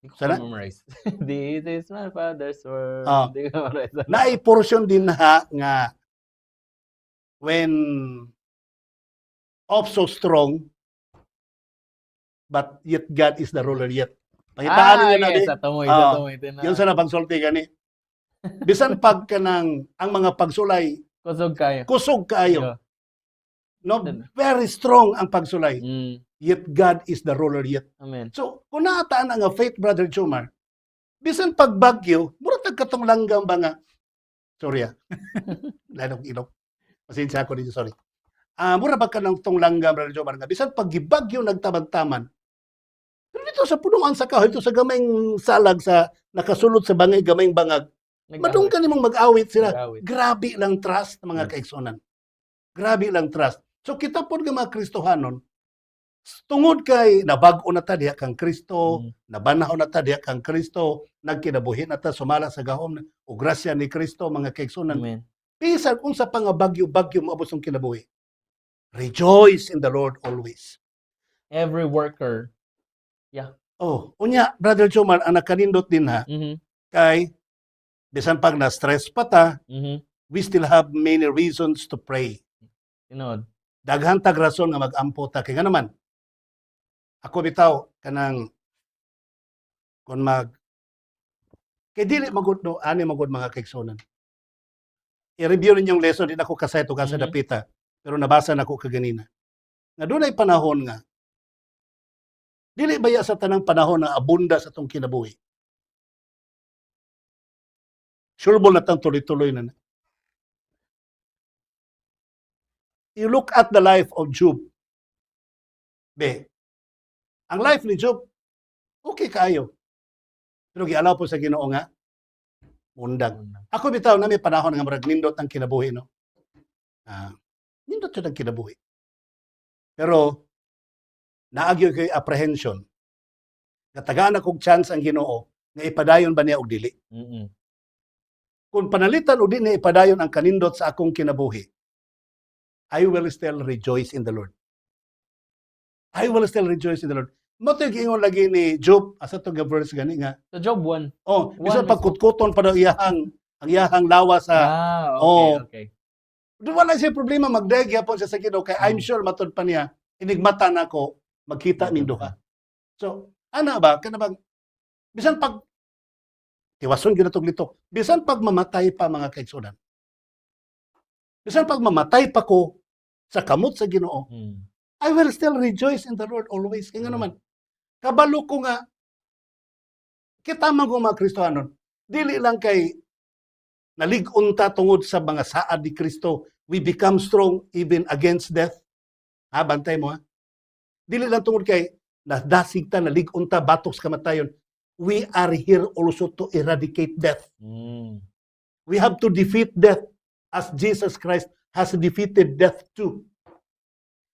Di ko Sana? memorize. This is my father's world. Ah. Di ko memorize. naiportion din ha nga when of so strong but yet God is the ruler yet. Pangitaan niyo na yes, di. sa tumoy, Ah, sa tumoy. Yun sa napagsulti gani. Bisan pag kanang ang mga pagsulay Kusog kayo. kusog kaayo. Yeah. No, very strong ang pagsulay. Mm. Yet God is the ruler yet. Amen. So, kung naataan nga faith, Brother Jomar, bisan pag bagyo, mura tagkatong langgam ba nga, sorry lanong ilok. Pasensya ako dito, sorry. Mura ba ka ng tong langgam, Brother Jomar, nga, bisan pag gibagyo nagtamad-taman, pero dito sa punuan sa kahoy, dito sa gamayng salag, sa nakasulod sa bangay, gamayng bangag, madunggan nimong mag-awit sila. Mag-awit. Grabe lang trust, mga kaigsunan. Grabe lang trust. So, kita po nga mga Kristohanon, tungod kay nabag-o na ta diha kang Kristo, nabanhaw na ta diha kang Kristo, nagkinabuhi na ta sumala sa gahom o grasya ni Kristo mga kaigsunan. Amen. Bisan unsa pa nga bagyo-bagyo moabot ang kinabuhi. Rejoice in the Lord always. Every worker. Oh, unya Brother Jomar ang nakanindot din ha Mhm. kay bisan pag na-stress pa ta, Mhm. we still have many reasons to pray. Tinod. Daghan tag rason nga mag-ampo ta kay nga naman. Ako bitaw kanang kon kay dili magud no ani magud mga kaigsunan. I-review ninyong lesson din ako kasay to sa Mhm. dapita pero nabasa na ko kaganina. Nga dunay panahon nga dili baya sa tanang panahon na abunda sa tong kinabuhi. Sureball na tang tuloy-tuloy na. You look at the life of Job. Be, ang life ni Job, okay kaayo. Pero gialaw po sa Ginoo nga, undag. Ako bitaw na may panahon nga marag nindot ang kinabuhi, no? Nindot siya ang kinabuhi. Pero, naagyo kay apprehension. Natagaan akong chance ang Ginoo nga ipadayon ba niya og dili. Mhm. Kung panalitan o di niya ipadayon ang kanindot sa akong kinabuhi, I will still rejoice in the Lord. I will still rejoice in the Lord. Mato yung ingon lagi ni Job, asa to nga verse gani nga. Sa Job 1. Oh, bisan One pagkutkuton pa daw ang iyahang lawa sa Okay, okay. wala siya problema magdayeg gyapon siya sa Ginoo kay I'm sure matud pa niya inigmata nako magkita ning duha. So, ana ba kanabang bisan pag tiwason gyud natong litok. Bisan pag mamatay pa mga kaigsunan. Bisan pag mamatay pa ko sa kamot sa Ginoo, Mm. I will still rejoice in the Lord always. Kaya nga naman, kabalo ko nga, kita man ko mga Kristohanon, dili lang kay nalig-on ta tungod sa mga saad ni Kristo, we become strong even against death. Ha, bantay mo ha? Dili lang tungod kay nadasig ta, nalig-on ta, batok sa kamatayon. We are here also to eradicate death. Mm. We have to defeat death as Jesus Christ has defeated death too.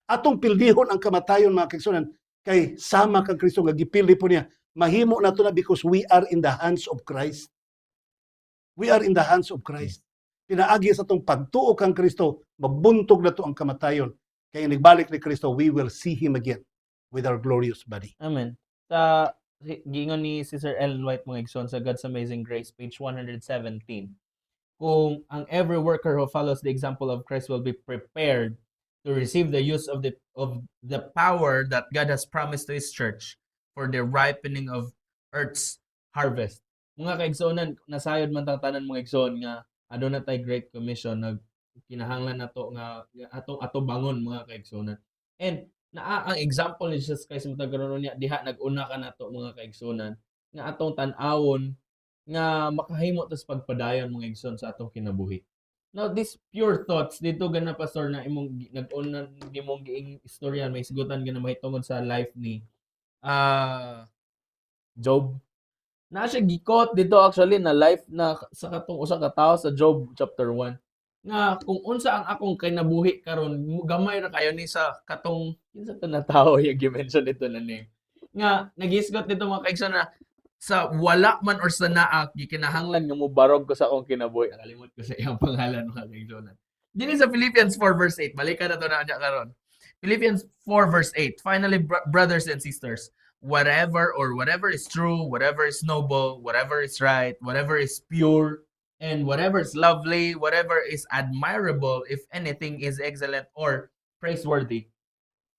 Atong pildihon ang kamatayon mga kaigsunan kay sama kang Kristo nga gipildi po niya. Mahimo na to na because we are in the hands of Christ. We are in the hands of Christ. Pinaagi sa tong pagtuo kang Kristo, mabuntog na to ang kamatayon. Kay nagbalik ni Kristo, we will see Him again with our glorious body. Amen. Sa giingon ni Sister Ellen White mga igsoon sa God's Amazing Grace, page 117. Kung ang every worker who follows the example of Christ will be prepared to receive the use of the power that God has promised to His church for the ripening of earth's harvest. mga kaigsoonan nasayod man tang tanan mga igsoon nga aduna tay Great Commission kinahanglan nato nga ato bangon mga kaigsoonan. And ang example ni Jesus Christ matag karon niya diha nag-una ka nato mga kaigsoonan nga atong tan-awon nga makahimo tas pagpadayon mga igsoon sa atong kinabuhi. Now these pure thoughts dito gana pastor na imong nag-una imong giing istorya may sigutan gana mahitungod sa life ni Job. Na siya gikot dito actually na life na sa katong usa ka tawo sa Job chapter 1 nga kung unsa ang akong kinabuhi karon gamay ra kayo ni sa katong kinsa to na tawo yung gi-mention dito na name nga nagisgot dito mga kaigsoon na sa wala man or sa naa gikinahanglan nga mobarog ko sa akong kinabuhi nakalimot ko sa iyang pangalan mga kaigsoon dinhi sa Philippians 4 verse 8 balikan na to na anya karon Philippians 4 verse 8 finally brothers and sisters whatever is true, whatever is noble, whatever is right, whatever is pure, and whatever is lovely, whatever is admirable, if anything is excellent or praiseworthy,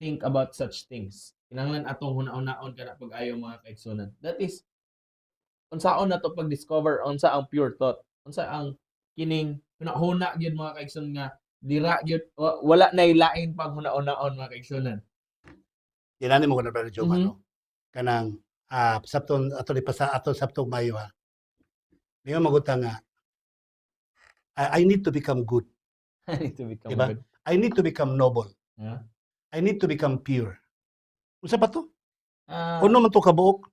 think about such things. Kinahanglan atong huna-unaon kana pag-ayo mga kaigsunan. That is unsaon na to pag-discover unsa ang pure thought, unsa ang kining huna-huna gyud mga kaigsunan nga dira gyud wala nay lain pang huna-unaon mga kaigsunan. Inani mo na Brother Joe, Mhm. ano? Kanang sabton ato di pa sa ato sabtong Mayo ha. Di nga maguta nga I need to become good. I need to become Diba? good. I need to become noble. Yeah. I need to become pure. Unsa pa to? Ah, Uno man to kabuok.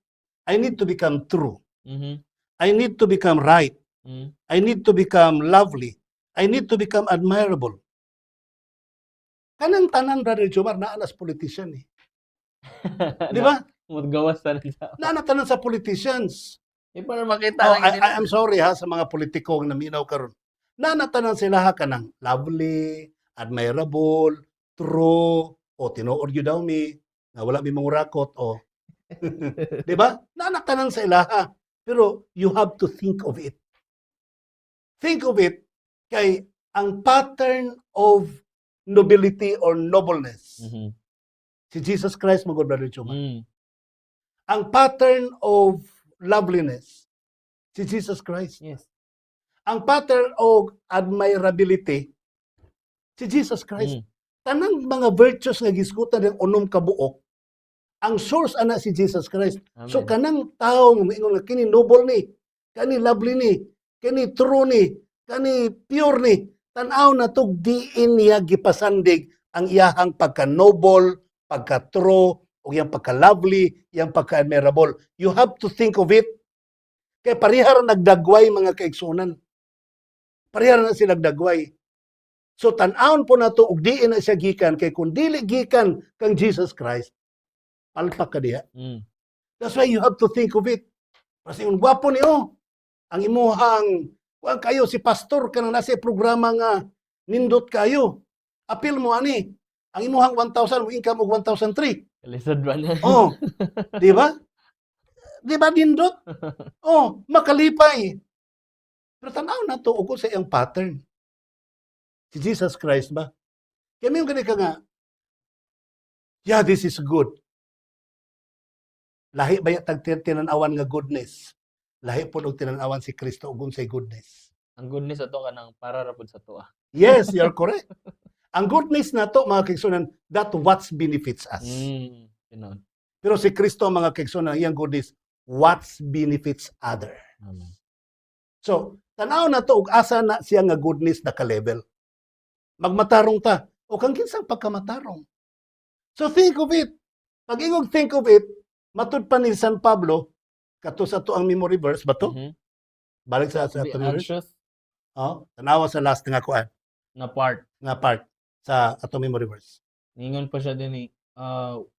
I need to become true. mhm. I need to become right. Mm. I need to become lovely. I need to become admirable. Kanang tanan Brother Jomar naa nas politician eh. Di ba? Maggawas na sa. Naa na tanan sa politicians. Para makita Oh, lang I'm sorry ha sa mga politiko nga naminaw karon. Nanatanan sila ha kanang lovely, admirable, true, o tinuod gyud daw mi nga wala mi mangurakot o. 'Di ba? Nanatanan sa ilaha. Pero you have to think of it. Think of it kay ang pattern of nobility or nobleness. Mhm. Si Jesus Christ mo Brother Chuma. Mm. Ang pattern of loveliness, si Jesus Christ. Yes. Ang pattern of admirability, si Jesus Christ. Mm. Tanang mga virtues nga gisgutan ng unom kabuok, ang source ana si Jesus Christ. Amen. So kanang tao nga moingon nga kini noble ni, kani lovely ni, kani true ni, kani pure ni, tan-aw na tog diin niya gipasandig ang iyahang pagka-noble, pagka-true, o yung pagka-lovely, yung pagka-admirable. You have to think of it. Kaya parihara nagdagway mga kaigsunan. Parihara na sila nagdagway. So tan-awon po na to ug diin na siya gikan kay kung dili gikan kang Jesus Christ, palpak ka diha. Mm. That's why you have to think of it. Kasi yung gwapo niyo, ang imuhang kuan kayo si pastor kanang nasa programa nga nindot kayo. Apil mo ani. Ang imuhang 1,000 mo income og 1,003. Kalisod ba na? Oh, di ba? Di ba nindot? Oh, makalipay. Pero tanaw na to ug sa iyang pattern. Si Jesus Christ ba? Kaya may gani ka nga, yeah, this is good. Lahi ba tag tinanawan nga goodness? Lahi po og tinanawan si Kristo ug unsay goodness. Ang goodness ato kanang para ra pud sa tuwa. Yes, you're correct. Ang goodness na to, mga kaigsunan, that what benefits us. Mm. Tinuod. Pero si Kristo, mga kaigsunan, iyang goodness, what benefits other. Amen. So, tanaw na to, ug asa na siya nga goodness na ka-level. Magmatarong ta. O kang kinsang pagkamatarong. So, think of it. Pag ingog think of it, matud pa ni San Pablo, kato sa to ang memory verse, ba to? Mhm. Balik sa Be ato memory verse. anxious Oh, tanawa sa last nga kuan, na part. nga part sa ato memory verse. Ningon pa siya din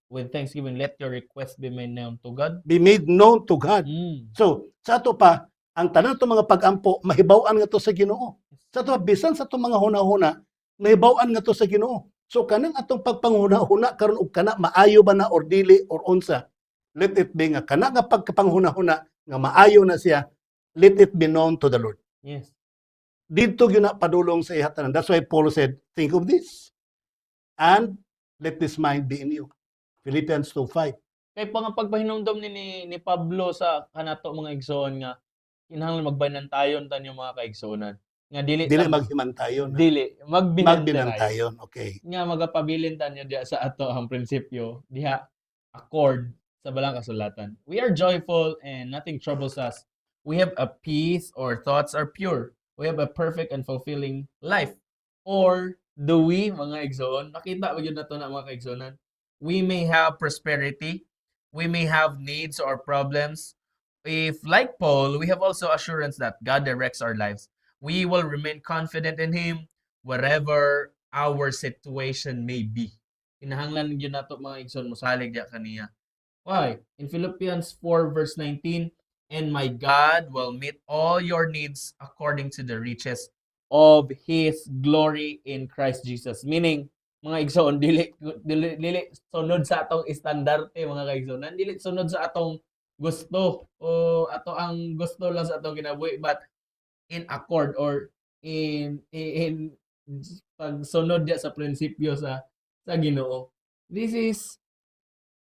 with thanksgiving, let your request be made known to God. Be made known to God. Mm. So, sa ato pa, ang tanan to mga pag-ampo, mahibaw-an nga to sa Ginoo. Sa ato, bisan sa to mga huna-huna, mahibaw-an nga to sa Ginoo. So, kanang atong pagpanghuna-huna, karon og kana, maayo ba na or dili or unsa, let it be nga, kana nga pagkapanghuna-huna, nga maayo na siya, let it be known to the Lord. Yes. Dito yun na padulong sa ihatanan. That's why Paul said, think of this. And let this mind be in you. Philippians 2:5. Kay pagpahinumdom ni Pablo sa kanato mga igsoon nga kinahanglan magbanantayon tan yung mga kaigsunan. Nga dili Dili ta maghimantayon. dili magbinantayon. Magbinantayon. Okay. Nga magapabilin tanyo diha sa ato ang prinsipyo diha accord sa balang kasulatan. We are joyful and nothing troubles us. We have a peace, or thoughts are pure. We have a perfect and fulfilling life. Or do we, mga igsoon, nakita ba yun na to na mga kaigsoonan? We may have prosperity, we may have needs or problems. If, like Paul, we have also assurance that God directs our lives, we will remain confident in Him wherever our situation may be. Kinahanglan yun na to mga igsoon, musalig diya kaniya. Why? In Philippians 4 verse 19, and my God will meet all your needs according to the riches of His glory in Christ Jesus. Meaning, mga igsoon, dili sunod sa atong estandarte, mga kaigsoonan, dili sunod sa atong gusto o ato ang gusto lang sa atong kinabuhi, but in accord or in pagsunod diya sa prinsipyo sa Ginoo. This is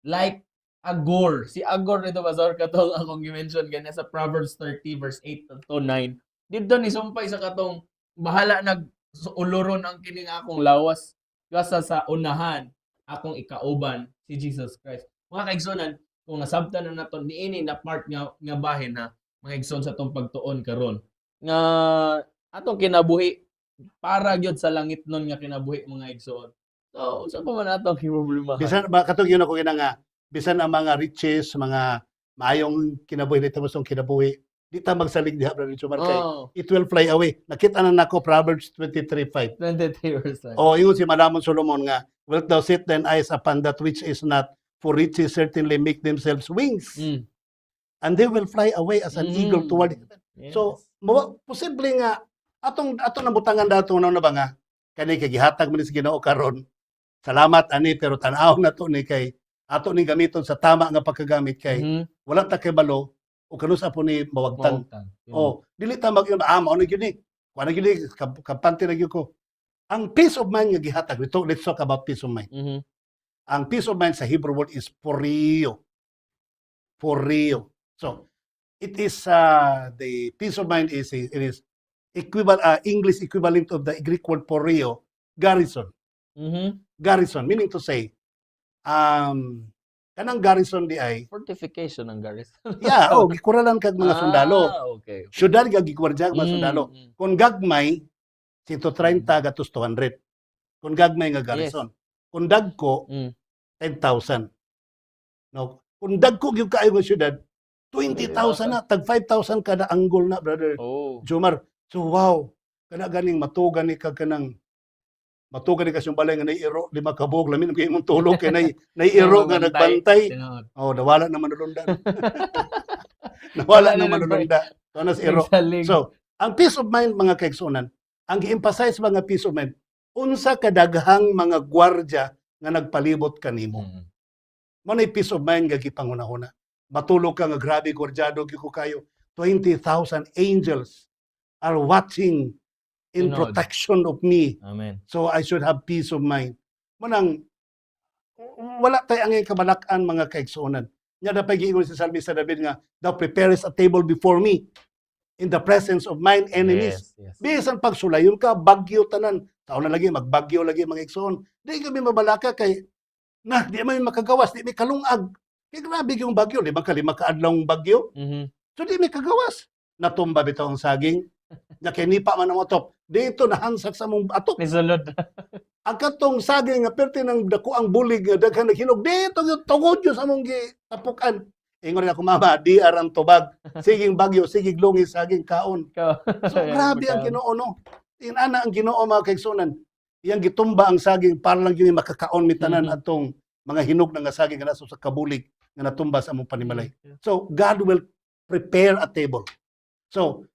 like Agor. Si Agor nito pastor katong akong gi-mention ganya sa Proverbs 30 verse 8 to 9. Dito ni sumpay sa katong bahala uluron ang kining akong lawas kasa sa unahan akong ikauban si Jesus Christ. Mga kaigsonan, kung nasabtan na naton niini na part nga bahin na mga igsoon sa tong pagtuon karon nga atong kinabuhi para gyud sa langit nun nga kinabuhi mga igsoon. So, unsa pa man atong problema? Bisan ba katong yun ako nga bisan ang mga riches, mga maayong kinabuhi dito mong kinabuhi, di ta magsalig diha brother Chumar kay it will fly away. Nakita na nako Proverbs 23:5. 23%. Oh, ingon si Madamon Solomon nga, wilt thou set thine eyes upon that which is not, for riches certainly make themselves wings, and they will fly away as an eagle toward heaven. Yes. So, posible nga atong nabutangan dato na ba nga kani kay gihatag mo ni sa Ginoo karon. Salamat ani, pero tan-aw na to ni kay ato ni gamiton sa tama nga pagkagamit kay wala ta kay balo o kanusa po ni mawagtan. Oh, dili ta mag mao na gyud ni. Kuan na gyud ni kampante na gyud ko. Ang peace of mind nga gihatag, let's talk about peace of mind. Ang peace of mind sa Hebrew word is porio. Porio. So, it is the peace of mind is equivalent English equivalent of the Greek word porio, garrison. Garrison, meaning to say, kanang garrison di ay fortification ang garrison. yeah, gikuralan kag mga sundalo. Okay. Syudad nga gigwardya mga sundalo. Kung gagmay 130 gatos 200. Kung gagmay nga garrison. Kung dagko 10,000. No, kung dagko gyud kaayo nga syudad 20,000 na, tag 5,000 kada anggol na brother. Jomar. So wow, kana ganing matugan ni kag kanang matugan ni kasyong balay nga naiiro, lima kabog, lamin ko imong tulog kay naiiro nga nagbantay. Oh, nawala na manulundan. Nawala na manulunda. Tanas iro. So, ang peace of mind mga kaigsunan, ang gi-emphasize mga peace of mind, unsa kadaghang mga gwardiya nga nagpalibot kanimo. Mo na peace of mind nga gipangunahuna. Matulog ka nga grabe gwardyado gyud ko kayo. 20,000 angels are watching in protection of me. Amen. So I should have peace of mind. Manang wala tay angay kabalakan mga kaigsuonan. Nya dapat giingon si Salmista David nga, thou preparest a table before me in the presence of mine enemies. Yes. Bisan pagsulayon ka, bagyo tanan. Taon na lagi magbagyo lagi mga igsoon. Di kami mabalaka kay di may makagawas, di may kalungag. Kay grabe yung bagyo, 5 kaadlong bagyo. So di may kagawas. Natumba bitaw ang saging. Nakinipa man ang otop. Dito nahansak sa mong atop. Nisulod. Ang katong saging nga perti ng dako ang bulig nga daghan naghinog dito yung tungod yo sa mong gitapukan. Ingon ako mama, di aran tubag. Siging bagyo, sigig lungi saging kaon. So grabe ang Ginoo no. Inana ang Ginoo mga kaigsunan. Iyang gitumba ang saging para lang yun makakaon mitanan atong mga hinog na nga saging nga naso sa kabulig nga natumba sa among panimalay. So God will prepare a table. So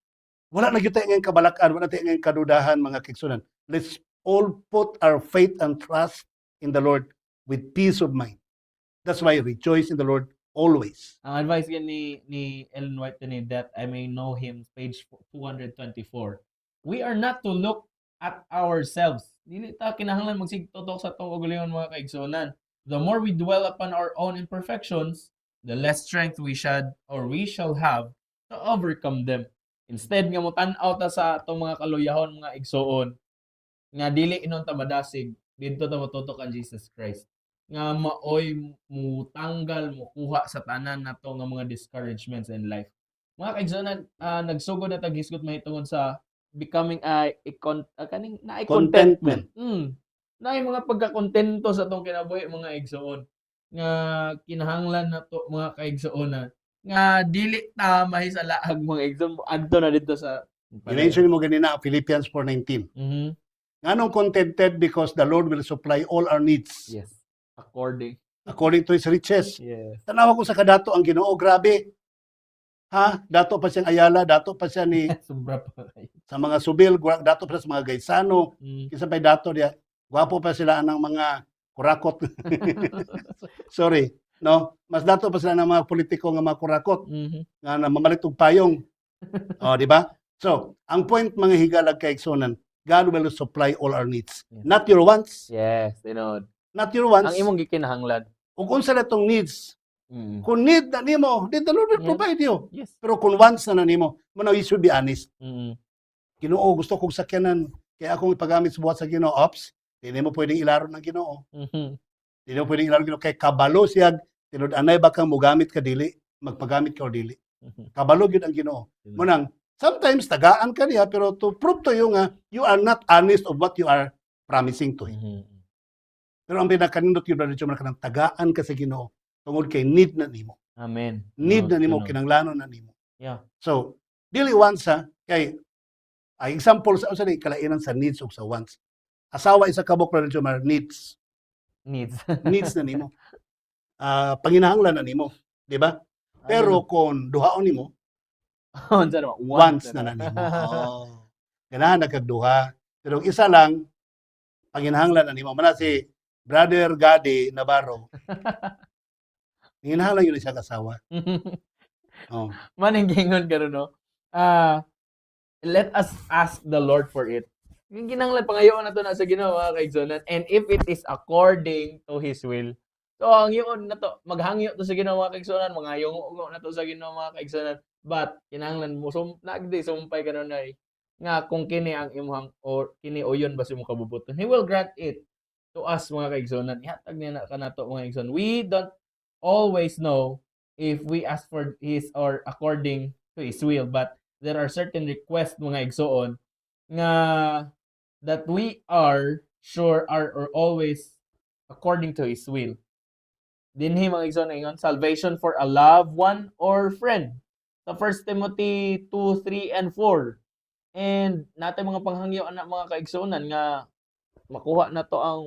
wala na gyud tayo ngayong kabalakan, wala tayo ngayong kadudahan mga kaigsunan. Let's all put our faith and trust in the Lord with peace of mind. That's why rejoice in the Lord always. Ang advice ni Ellen White ni that I may know him, page 224. We are not to look at ourselves. Dili ta kinahanglan magsigtutok sa tong ugalingon mga kaigsunan. The more we dwell upon our own imperfections, the less strength we shall have to overcome them. Instead nga mo tan-aw ta sa atong mga kaluyahon mga igsoon nga dili inon ta madasig didto ta matutok ang Jesus Christ nga maoy mo tanggal mo kuha sa tanan nato nga mga discouragements in life. Mga kaigsoon, nagsugod na taghisgot mahitungod sa becoming kaning naay contentment. Naay mga pagkakontento sa atong kinabuhi mga igsoon nga kinahanglan nato mga kaigsoon nga dili ta mahisalaag mga igsoon adto na dito sa I-mention mo ganina Philippians 4:19. Mhm. Nganong contented because the Lord will supply all our needs Yes. according to His riches. Yes. Tanawa ko sa kadato ang Ginoo, grabe. Ha? Dato pa siyang Ayala, dato pa siya ni Sobra pa kayo. sa mga Subil, dato pa sa mga Gaisano, Mm. kisa pa dato dia. Gwapo pa sila ng mga kurakot. Sorry, no? Mas dato pa sila ng mga politiko nga mga kurakot Mhm. nga mamalit og payong. Oh, di ba? So, ang point mga higalag kaigsonan, God will supply all our needs. Yes. Not your wants, Yes, tinod. not your wants. Ang imong gikinahanglan. Ug unsa na tong needs? Mm. Kung need na nimo, then the Lord will Yeah. provide you. Yes. Pero kung wants na nimo, muna you should be honest. Mm. Ginoo, gusto kong sakyanan, kaya akong ipagamit sa buhat sa Ginoo. Ops, hindi mo pwedeng ilaron ng Ginoo. Mhm. Hindi mo pwedeng ilaron ng Ginoo. Kay kabalo siya, tinud-anay ba kang mugamit ka dili, magpagamit ka o dili. Mhm. Kabalo yun ang Ginoo. Munang, sometimes tagaan ka niya, pero to prove to you nga, you are not honest of what you are promising to Him. Mhm. Pero ang pinakanindot yun, Brother Chumar, kanang tagaan ka sa Ginoo, tungod kay need na nimo. Amen. Need na nimo, Tinod. kinanglanon na nimo. Yeah. So, dili wants ha, kay ay example sa usa ni kalainan sa needs ug sa wants. Asawa isa kabok Brother Chumar, needs. Needs. Needs na nimo. Panginahanglan na nimo, di ba? Pero kung duhaon nimo, Unsa naman? wants na nimo. Oh. Ganahan na kagduha. Pero isa lang panginahanglan na nimo. Mana si Brother Gadi Navarro. Panginahanglan yun siya kasawa. Oh. Maning gingon karon no. Let us ask the Lord for it. Yung ginanglan pangayoon na to na sa Ginoo mga kaigsonan, and if it is according to His will. So ang yun na to, maghangyo to sa Ginoo mga kaigsonan, mangayong na to sa Ginoo mga kaigsonan. But kinahanglan mo nagdi sumpay karon ay nga kung kini ang imong or kini o yun basta mo kabubuton. He will grant it to us mga kaigsonan. Ihatag niya na kanato mga kaigsonan. We don't always know if we ask for His or according to His will, but there are certain requests mga igsoon nga that we are sure are or always according to His will. Dinhi mga igsoon ingon, salvation for a loved one or friend. Sa 1 Timothy 2, 3, and 4. And natin mga panghangyo na mga kaigsunan nga makuha na to ang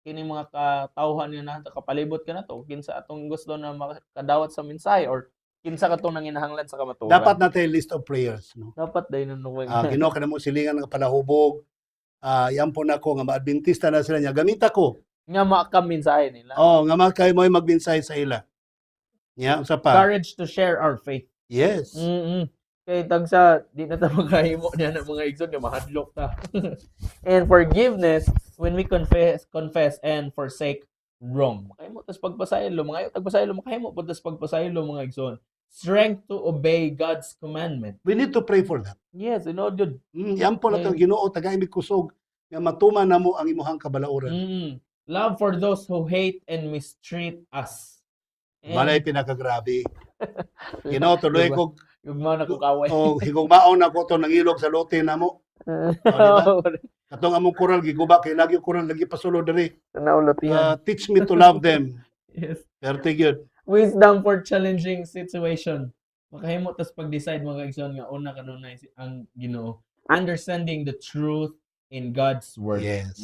kini mga katawhan nga na kapalibot ka na to kinsa atong gusto na makadawat sa mensahe or kinsa katong nanginahanglan sa kamatuoran. Dapat natin list of prayers, no? Dapat dahil nung Ginoo ka na mo silingan nga palahubog. Yan po na ko nga maadventista na sila niya. Gamita ko. nga makaminsahe nila. Nga makay mo magbinsay sa ila. Nya, usa pa. Courage to share our faith. Yes. Kay tagsa di na ta makahimo niya ng mga igsoon nga mahadlok ta. And forgiveness when we confess and forsake wrong. Makahimo tas pagpasaylo, mga tagpasaylo makahimo pud tas pagpasaylo mga igsoon. Strength to obey God's commandment. We need to pray for that. Yes, ino jud. Yan po na Ginoo tagay mi kusog nga matuman namo ang imuhang kabalauran. Love for those who hate and mistreat us. Walay pinakagrabe. Ginoo tuloy ko Gugma na ko kaway. higugmaon na ko to nangilog sa lote namo. Diba? Katong among kural giguba kay lagi kural lagi pasulod diri. Teach me to love them. Yes. Very good. Wisdom for challenging situation. Makahimo tas pag-decide mga igsoon nga una kanunay ang Ginoo. Understanding the truth in God's word. Yes.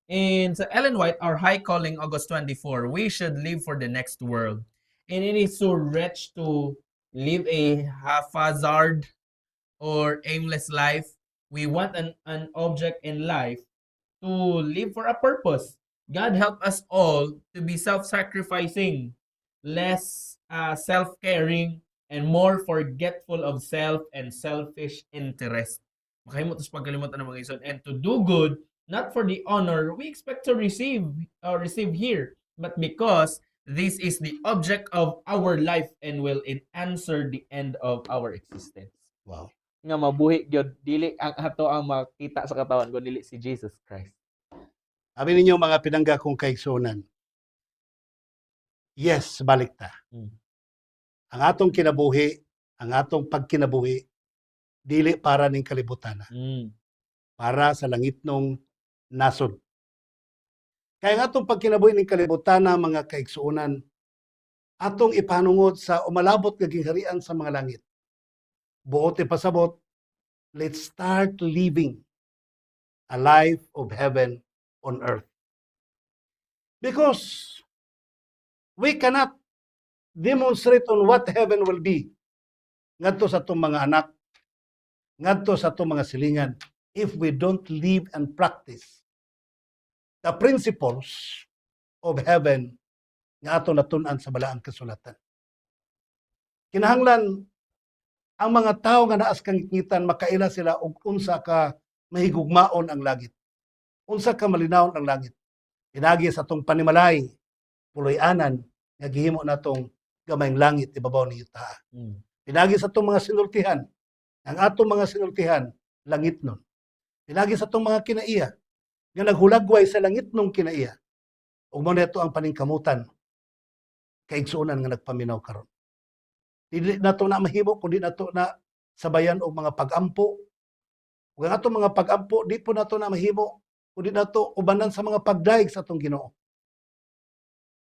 And sa Ellen White, our high calling, August 24, we should live for the next world. And it is so rich to live a haphazard or aimless life. We want an object in life to live for a purpose. God help us all to be self-sacrificing, less self-caring, and more forgetful of self and selfish interest. Makahimo tas pagkalimutan ng mga igsoon. And to do good, not for the honor we expect to receive here, but because this is the object of our life and will answer the end of our existence. Wow. nga mabuhi gyud dili ang ato ang makita sa katawan ko dili si Jesus Christ. Sabi ninyo mga pinangga kong kaigsunan. Yes, balik ta. Mm. Ang atong kinabuhi, ang atong pagkinabuhi, dili para ning kalibutan, Mm. para sa langitnong nasod. Kaya ang atong pagkinabuhi ning kalibutan, mga kaigsunan, atong ipanungod sa umalabot nga gingharian sa mga langit. Buot ipasabot, let's start living a life of heaven on earth. Because we cannot demonstrate on what heaven will be ngadto sa atong mga anak, ngadto sa atong mga silingan, if we don't live and practice the principles of heaven nga ato natun-an sa balaang kasulatan. Kinahanglan ang mga tao nga naas kangitan makaila sila og unsa ka mahigugmaon ang langit. Unsa ka malinawon ang langit. Pinagi sa atong panimalay, puloy-anan nga gihimo natong gamayng langit ibabaw ni yuta. Mm. Pinagi sa atong mga sinultihan, ang atong mga sinultihan langit nun. Pinagi sa atong mga kinaiya nga naghulagway sa langit nung kinaiya. Ug mo neto ang paningkamutan kaigsuonan nga nagpaminaw karon. Dili nato na mahimo kundi nato na sabayan og mga pag-ampo. Ug ang atong mga pag-ampo di po nato na mahimo kundi nato ubanan sa mga pagdaig sa atong Ginoo.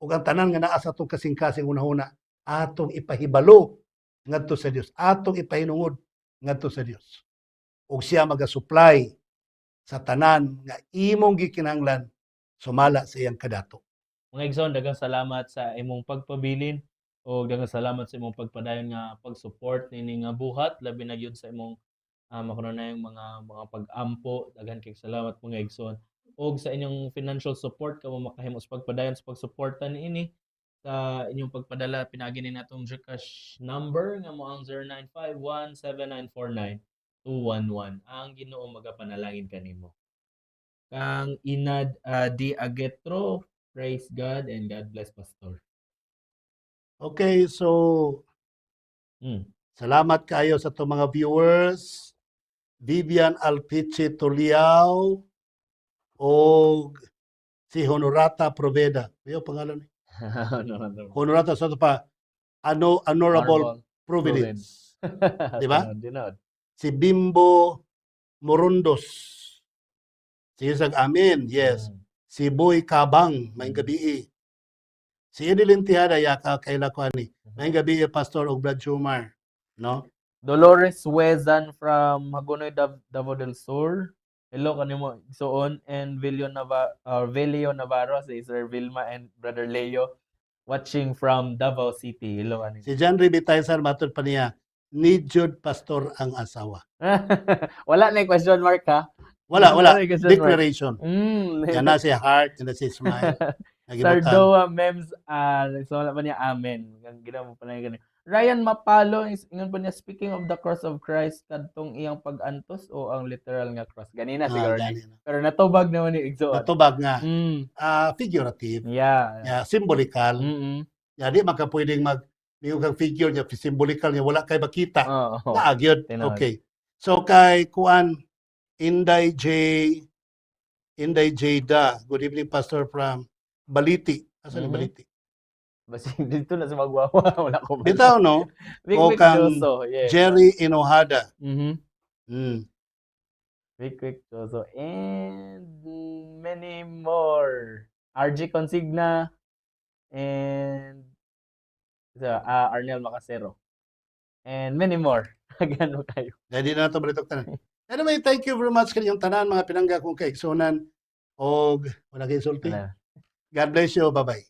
Ug ang tanan nga naa sa atong kasing-kasing unahuna atong ipahibalo ngadto sa Dios, atong ipahinungod ngadto sa Dios. Ug siya maga-supply sa tanan nga imong gikinahanglan sumala sa iyang kadato. Mga igsoon, daghang salamat sa imong pagpabilin o daghang salamat sa imong pagpadayon nga pag-support nini nga buhat labi na gyud sa imong makanunayang mga pag-ampo. Daghan kay salamat mga igsoon. Og sa inyong financial support kamo makahimo sa pagpadayon sa pagsuporta niini sa inyong pagpadala pinagi ni natong GCash number nga mo ang 0951-7949-211. Ang Ginoo magapanalangin kanimo. Kang Inad D. Agetro, praise God and God bless Pastor. Okay, so Mm. salamat kayo sa itong mga viewers. Vivian Alpiche Tuliao o si Honorata Proveda. Ano pangalan ni? Honorata sa ito pa, Honorable Providence. Di ba? Dinod. Si Bimbo Morondos. Si Isag Amin, yes. Mm. Si Boy Kabang, may gabi. Si Edeline Tihada, yaka kaila ko ani. May gabi, Pastor og Brad Schumer. No? Dolores Wezan from Hagonoy, Davao del Sur. Hello kanimo igsoon and Velio Navarro si Sir Vilma and Brother Leo watching from Davao City. Hello kanimo. Si John Ribitaysan, matod pa niya, need jud pastor ang asawa. Wala na yung question mark ha. Wala. Wala na yung question mark. Declaration. Yan na si heart, yan na si smile. Sardoa Mems, so wala pa niya amen. Ginawa mo pa na yung ganun. Ryan Mapalo, ingon pa niya, speaking of the cross of Christ, kadtong iyang pag-antos o ang literal nga cross? Ganina siguro. Pero natubag naman ni Igsoon. Natubag nga. Mm. Figurative. Yeah. Symbolical. Mm-mm. Di makapwedeng yung figure niya, symbolical niya, wala kay makita. Oo. Naagyod. Tinawag. Okay. So kay Kuan, Inday Da. Good evening, Pastor from Baliti. Asan yung Mhm. Baliti? Basta dito na sa Magwawa. Wala ko ba? Bitaw, no? Vic O Vic kang Joso. Yeah. Jerry Inohada. Mhm. Mm. Vic Joso. And many more. RG Consigna. And Arnel Macasero. And many more. Gano kayo. Dahil na ito balitok tanan. Anyway, thank you very much kanyang tanan, mga pinangga kong kaigsunan. Og, wala kayo sulti. Wala. God bless you. Bye-bye.